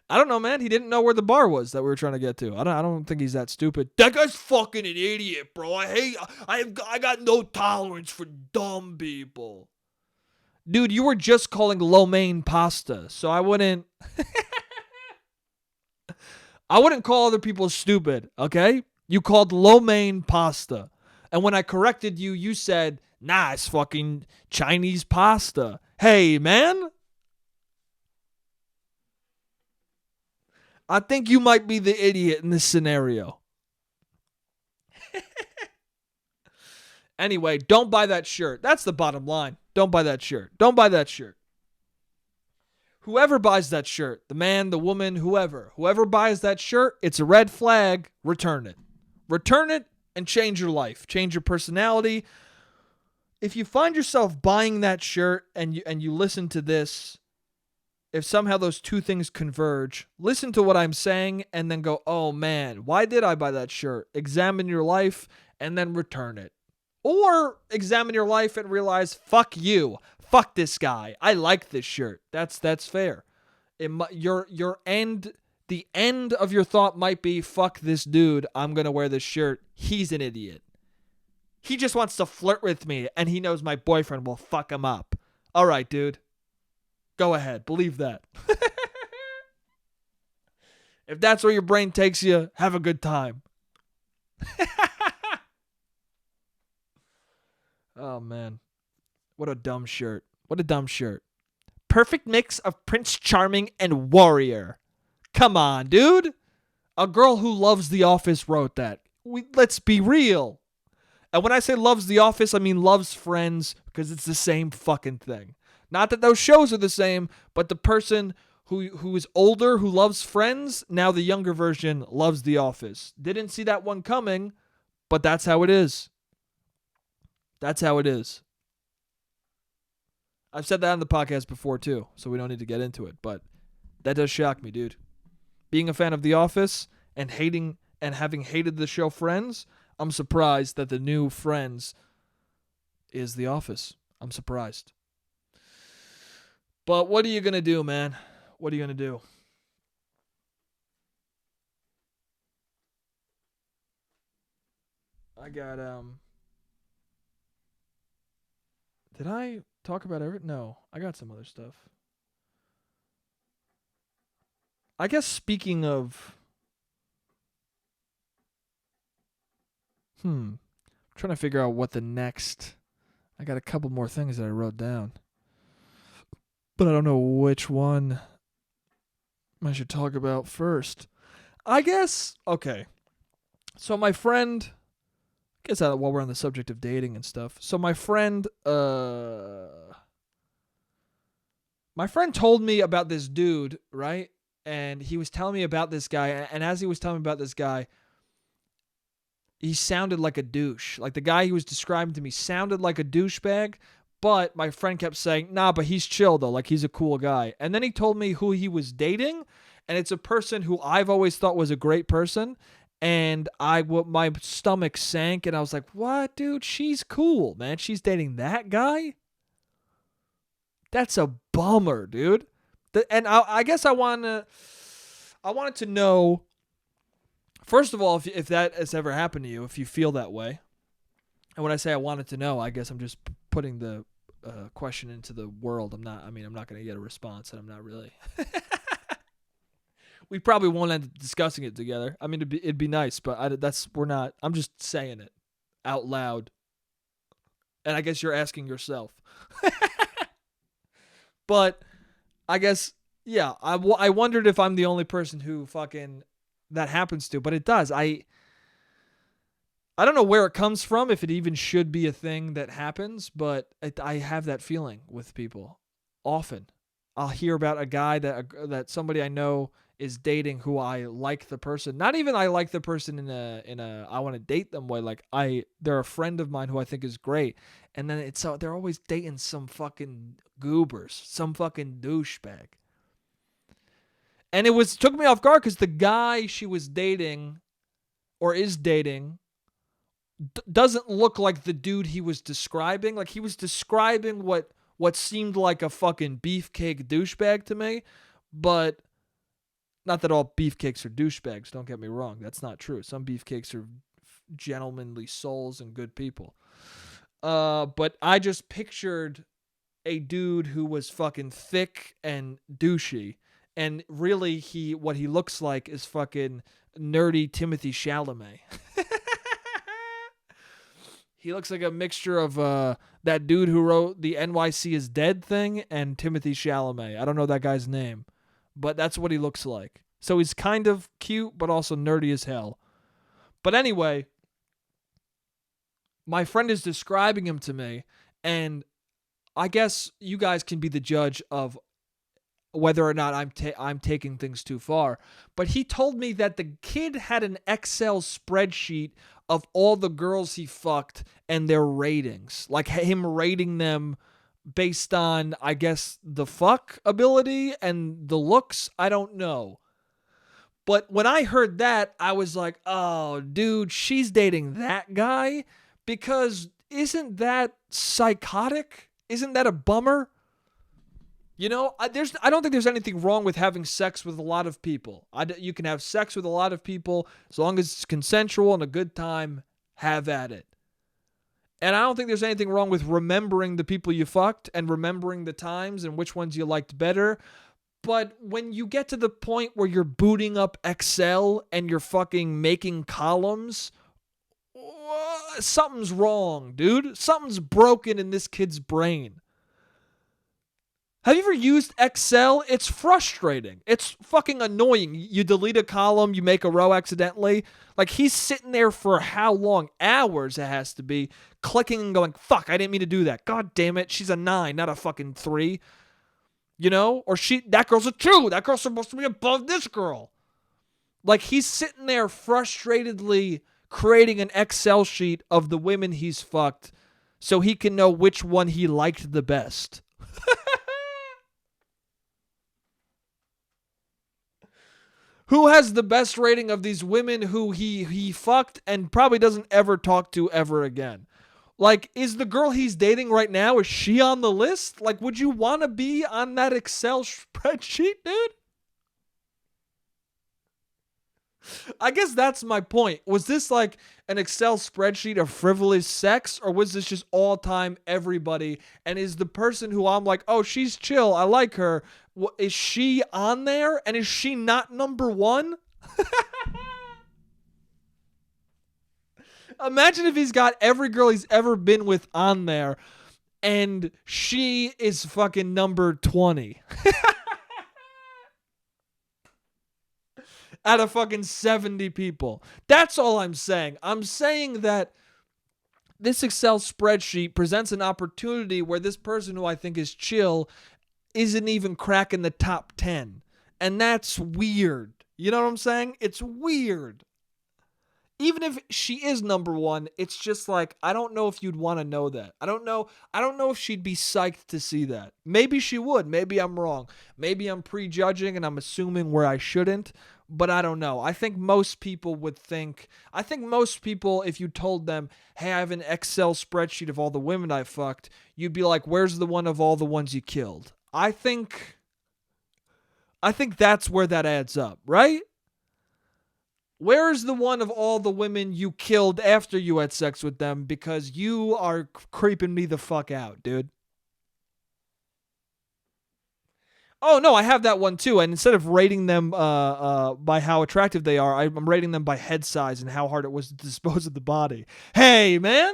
I don't know, man. He didn't know where the bar was that we were trying to get to. I don't think he's that stupid. That guy's fucking an idiot, bro. I got no tolerance for dumb people. Dude, you were just calling lo mein pasta, so I wouldn't call other people stupid, okay? You called lo mein pasta. And when I corrected you, you said, nah, it's fucking Chinese pasta. Hey, man. I think you might be the idiot in this scenario. Anyway, don't buy that shirt. That's the bottom line. Don't buy that shirt. Don't buy that shirt. Whoever buys that shirt, the man, the woman, whoever buys that shirt, it's a red flag. Return it. Return it and change your life. Change your personality. If you find yourself buying that shirt and you listen to this, if somehow those two things converge, listen to what I'm saying and then go, oh man, why did I buy that shirt? Examine your life and then return it. Or examine your life and realize, fuck you. Fuck this guy. I like this shirt. That's fair. The end of your thought might be, fuck this dude. I'm going to wear this shirt. He's an idiot. He just wants to flirt with me and he knows my boyfriend will fuck him up. All right, dude. Go ahead. Believe that. If that's where your brain takes you, have a good time. Oh, man. What a dumb shirt. What a dumb shirt. Perfect mix of Prince Charming and Warrior. Come on, dude. A girl who loves The Office wrote that. Let's be real. And when I say loves The Office, I mean loves Friends, because it's the same fucking thing. Not that those shows are the same, but the person who is older, who loves Friends, now the younger version loves The Office. Didn't see that one coming, but that's how it is. That's how it is. I've said that on the podcast before too, so we don't need to get into it, but that does shock me, dude. Being a fan of The Office and having hated the show Friends, I'm surprised that the new Friends is The Office. I'm surprised. But what are you going to do, man? What are you going to do? I got, did I talk about everything? No, I got some other stuff. I guess speaking of, I'm trying to figure out what the next, I got a couple more things that I wrote down, but I don't know which one I should talk about first. I guess, okay. So my friend, I guess while we're on the subject of dating and stuff. So my friend told me about this dude, right? And he was telling me about this guy. And as he was telling me about this guy, he sounded like a douche. Like the guy he was describing to me sounded like a douchebag. But my friend kept saying, nah, but he's chill though. Like he's a cool guy. And then he told me who he was dating. And it's a person who I've always thought was a great person. And my stomach sank. And I was like, what, dude? She's cool, man. She's dating that guy? That's a bummer, dude. And I guess I wanted to know, first of all, if that has ever happened to you, if you feel that way. And when I say I wanted to know, I guess I'm just putting the question into the world. I'm not going to get a response, and I'm not really. We probably won't end up discussing it together. I mean, it'd be nice, but I'm just saying it out loud. And I guess you're asking yourself. But I guess, yeah, I wondered if I'm the only person who fucking that happens to, but it does. I don't know where it comes from, if it even should be a thing that happens, but I have that feeling with people often. I'll hear about a guy that somebody I know is dating who I like the person. Not even I like the person in a I want to date them way. Like they're a friend of mine who I think is great, and then they're always dating some fucking goobers, some fucking douchebag. And took me off guard because the guy she was dating or is dating doesn't look like the dude he was describing. Like, he was describing what seemed like a fucking beefcake douchebag to me, but not that all beefcakes are douchebags, don't get me wrong. That's not true. Some beefcakes are gentlemanly souls and good people. But I just pictured a dude who was fucking thick and douchey, and really what he looks like is fucking nerdy Timothy Chalamet. He looks like a mixture of that dude who wrote the NYC is Dead thing and Timothy Chalamet. I don't know that guy's name, but that's what he looks like. So he's kind of cute, but also nerdy as hell. But anyway, my friend is describing him to me, and I guess you guys can be the judge of whether or not I'm taking things too far. But he told me that the kid had an Excel spreadsheet of all the girls he fucked and their ratings. Like him rating them based on, I guess, the fuck ability and the looks. I don't know. But when I heard that, I was like, oh, dude, she's dating that guy? Because isn't that psychotic? Isn't that a bummer? You know, I don't think there's anything wrong with having sex with a lot of people. You can have sex with a lot of people as long as it's consensual and a good time. Have at it. And I don't think there's anything wrong with remembering the people you fucked and remembering the times and which ones you liked better. But when you get to the point where you're booting up Excel and you're fucking making columns, something's wrong, dude. Something's broken in this kid's brain. Have you ever used Excel? It's frustrating. It's fucking annoying. You delete a column, you make a row accidentally. Like, he's sitting there for how long? Hours it has to be, clicking and going, fuck, I didn't mean to do that. God damn it, she's a 9, not a fucking 3. You know? Or that girl's a 2. That girl's supposed to be above this girl. Like, he's sitting there frustratedly creating an Excel sheet of the women he's fucked so he can know which one he liked the best. Who has the best rating of these women who he fucked and probably doesn't ever talk to ever again? Like, is the girl he's dating right now, is she on the list? Like, would you want to be on that Excel spreadsheet, dude? I guess that's my point. Was this like an Excel spreadsheet of frivolous sex, or was this just all time everybody? And is the person who I'm like, oh, she's chill, I like her, is she on there? And is she not number 1? Imagine if he's got every girl he's ever been with on there and she is fucking number 20. Out of fucking 70 people. That's all I'm saying. I'm saying that this Excel spreadsheet presents an opportunity where this person who I think is chill isn't even cracking the top 10. And that's weird. You know what I'm saying? It's weird. Even if she is number 1, it's just like, I don't know if you'd want to know that. I don't know if she'd be psyched to see that. Maybe she would. Maybe I'm wrong. Maybe I'm prejudging and I'm assuming where I shouldn't. But I don't know. I think most people, if you told them, hey, I have an Excel spreadsheet of all the women I fucked, you'd be like, where's the one of all the ones you killed? I think that's where that adds up, right? Where is the one of all the women you killed after you had sex with them? Because you are creeping me the fuck out, dude. Oh, no, I have that one too. And instead of rating them by how attractive they are, I'm rating them by head size and how hard it was to dispose of the body. Hey, man.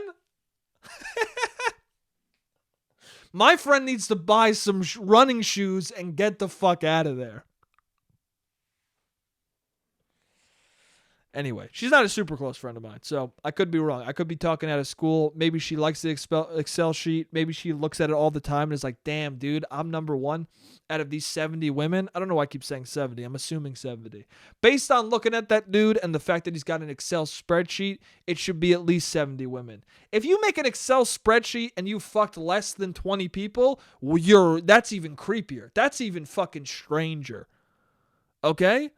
My friend needs to buy some running shoes and get the fuck out of there. Anyway, she's not a super close friend of mine, so I could be wrong. I could be talking out of school. Maybe she likes the Excel sheet. Maybe she looks at it all the time and is like, damn, dude, I'm number one out of these 70 women. I don't know why I keep saying 70. I'm assuming 70. Based on looking at that dude and the fact that he's got an Excel spreadsheet, it should be at least 70 women. If you make an Excel spreadsheet and you fucked less than 20 people, that's even creepier. That's even fucking stranger. Okay?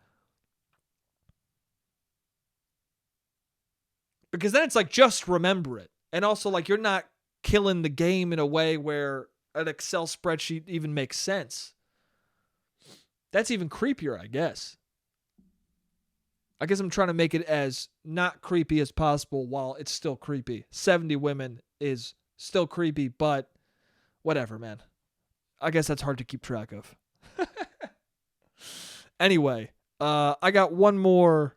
Because then it's like, just remember it. And also, like, you're not killing the game in a way where an Excel spreadsheet even makes sense. That's even creepier, I guess. I guess I'm trying to make it as not creepy as possible while it's still creepy. 70 women is still creepy, but whatever, man. I guess that's hard to keep track of. Anyway, I got one more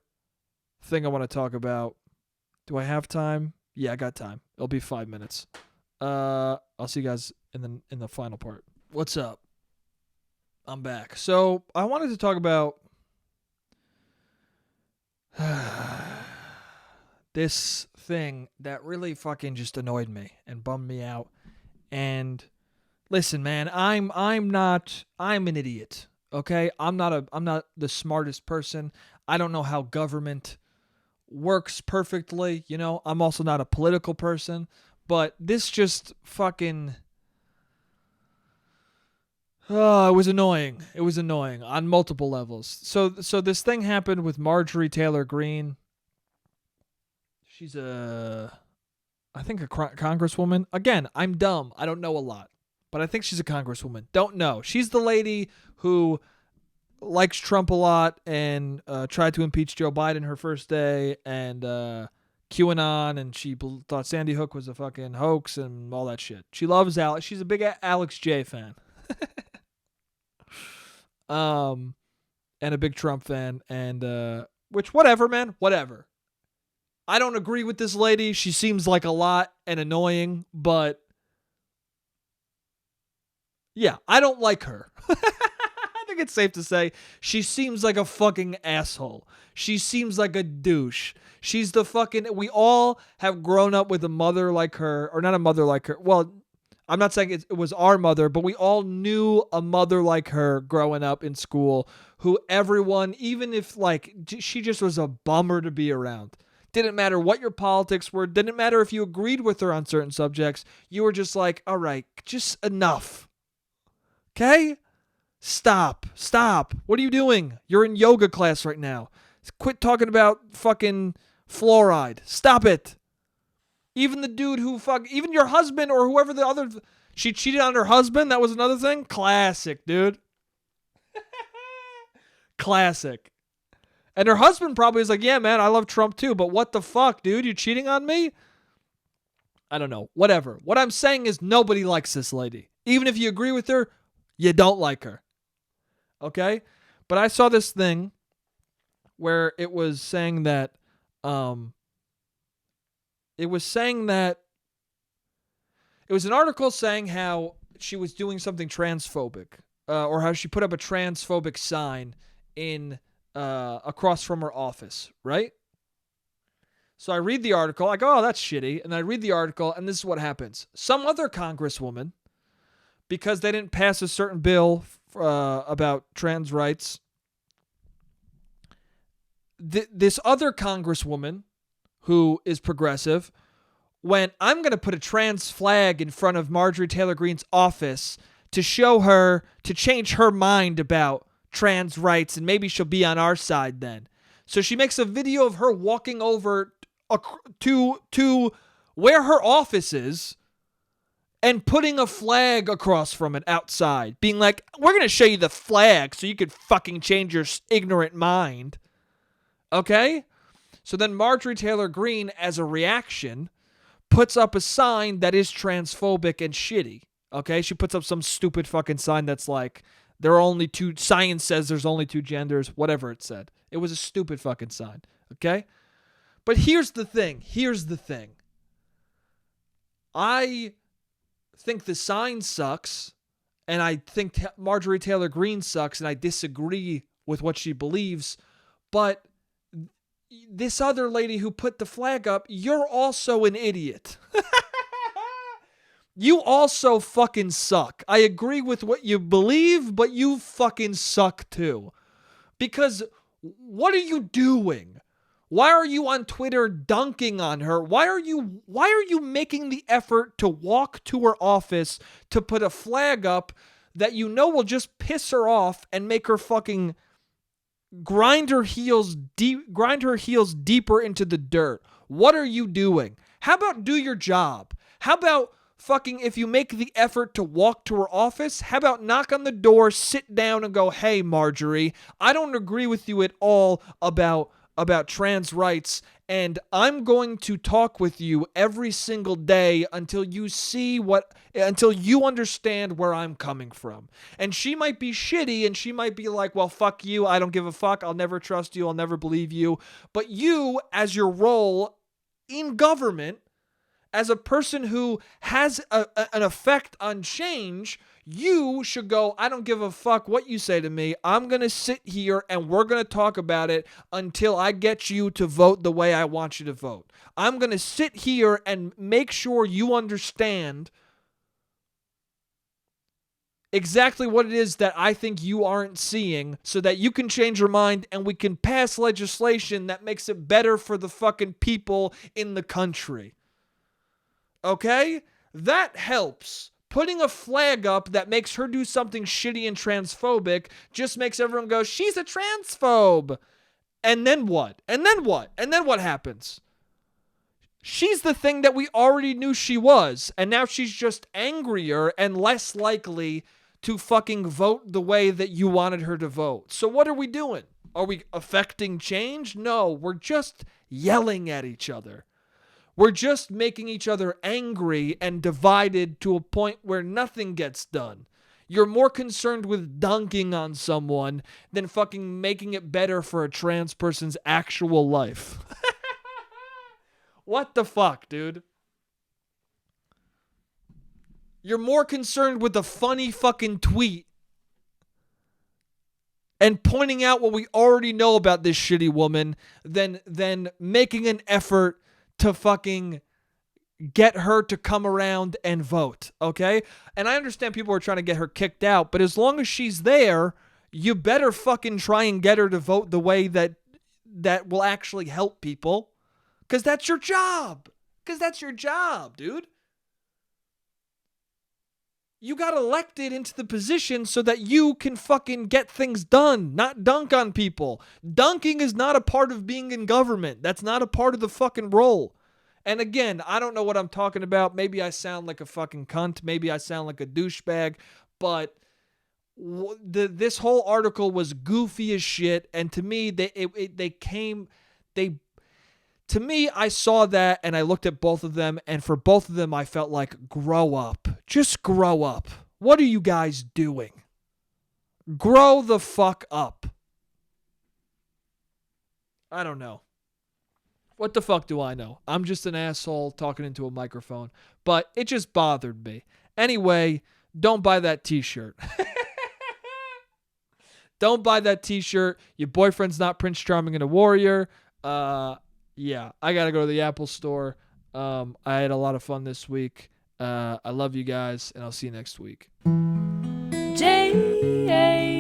thing I want to talk about. Do I have time? Yeah, I got time. It'll be 5 minutes. I'll see you guys in the final part. What's up? I'm back. So I wanted to talk about this thing that really fucking just annoyed me and bummed me out. And listen, man, I'm an idiot. Okay? I'm not the smartest person. I don't know how government works perfectly, you know. I'm also not a political person, but this just fucking it was annoying. It was annoying on multiple levels. So this thing happened with Marjorie Taylor Greene. She's I think a congresswoman. Again, I'm dumb. I don't know a lot, but I think she's a congresswoman. Don't know. She's the lady who likes Trump a lot and tried to impeach Joe Biden her first day, and QAnon, and she thought Sandy Hook was a fucking hoax and all that shit. She loves Alex. She's a big Alex J fan. And a big Trump fan, and which, whatever, man, whatever. I don't agree with this lady. She seems like a lot and annoying, but yeah, I don't like her. I think it's safe to say she seems like a fucking asshole. She seems like a douche. She's the fucking... We all have grown up with a mother like her, or not a mother like her. Well, I'm not saying it was our mother, but we all knew a mother like her growing up in school, who everyone, even if like she just was a bummer to be around. Didn't matter what your politics were. Didn't matter if you agreed with her on certain subjects. You were just like, all right, just enough. Okay? Stop. What are you doing? You're in yoga class right now. Quit talking about fucking fluoride. Stop it. Even the dude who even your husband or whoever the other, she cheated on her husband. That was another thing. Classic, dude. Classic. And her husband probably is like, yeah, man, I love Trump too, but what the fuck, dude? You cheating on me? I don't know. Whatever. What I'm saying is nobody likes this lady. Even if you agree with her, you don't like her. Okay? But I saw this thing where it was saying that it was an article saying how she was doing something transphobic, or how she put up a transphobic sign in across from her office, right? So I read the article, I go, oh, that's shitty, and I read the article, and this is what happens. Some other congresswoman, because they didn't pass a certain bill about trans rights, this other congresswoman who is progressive went, I'm going to put a trans flag in front of Marjorie Taylor Greene's office to show her, to change her mind about trans rights, and maybe she'll be on our side then. So she makes a video of her walking over to where her office is and putting a flag across from it outside, being like, we're going to show you the flag so you could fucking change your ignorant mind. Okay? So then Marjorie Taylor Greene, as a reaction, puts up a sign that is transphobic and shitty. Okay? She puts up some stupid fucking sign that's like, there are only two, science says there's only two genders, whatever it said. It was a stupid fucking sign. Okay? But here's the thing. I think the sign sucks, and I think Marjorie Taylor Greene sucks, and I disagree with what she believes, but this other lady who put the flag up, you're also an idiot. You also fucking suck. I agree with what you believe, but you fucking suck too. Because what are you doing? Why are you on Twitter dunking on her? Why are you making the effort to walk to her office to put a flag up that you know will just piss her off and make her fucking grind her heels deeper into the dirt? What are you doing? How about do your job? How about fucking, if you make the effort to walk to her office, how about knock on the door, sit down and go, "Hey, Marjorie, I don't agree with you at all about trans rights, and I'm going to talk with you every single day until you understand where I'm coming from." And she might be shitty and she might be like, "Well, fuck you. I don't give a fuck. I'll never trust you. I'll never believe you." But you, as your role in government, as a person who has an effect on change, you should go, "I don't give a fuck what you say to me. I'm going to sit here and we're going to talk about it until I get you to vote the way I want you to vote. I'm going to sit here and make sure you understand exactly what it is that I think you aren't seeing so that you can change your mind and we can pass legislation that makes it better for the fucking people in the country." Okay? That helps. Putting a flag up that makes her do something shitty and transphobic just makes everyone go, "She's a transphobe." And then what? And then what? And then what happens? She's the thing that we already knew she was, and now she's just angrier and less likely to fucking vote the way that you wanted her to vote. So what are we doing? Are we affecting change? No, we're just yelling at each other. We're just making each other angry and divided to a point where nothing gets done. You're more concerned with dunking on someone than fucking making it better for a trans person's actual life. What the fuck, dude? You're more concerned with a funny fucking tweet and pointing out what we already know about this shitty woman than making an effort to fucking get her to come around and vote, okay? And I understand people are trying to get her kicked out, but as long as she's there, you better fucking try and get her to vote the way that will actually help people. Because that's your job. Because that's your job, dude. You got elected into the position so that you can fucking get things done, not dunk on people. Dunking is not a part of being in government. That's not a part of the fucking role. And again, I don't know what I'm talking about. Maybe I sound like a fucking cunt. Maybe I sound like a douchebag. But this whole article was goofy as shit. And to me, to me, I saw that and I looked at both of them. And for both of them, I felt like, grow up. Just grow up. What are you guys doing? Grow the fuck up. I don't know. What the fuck do I know? I'm just an asshole talking into a microphone. But it just bothered me. Anyway, don't buy that t-shirt. Don't buy that t-shirt. Your boyfriend's not Prince Charming and a warrior. Yeah, I got to go to the Apple store. I had a lot of fun this week. I love you guys, and I'll see you next week. J-A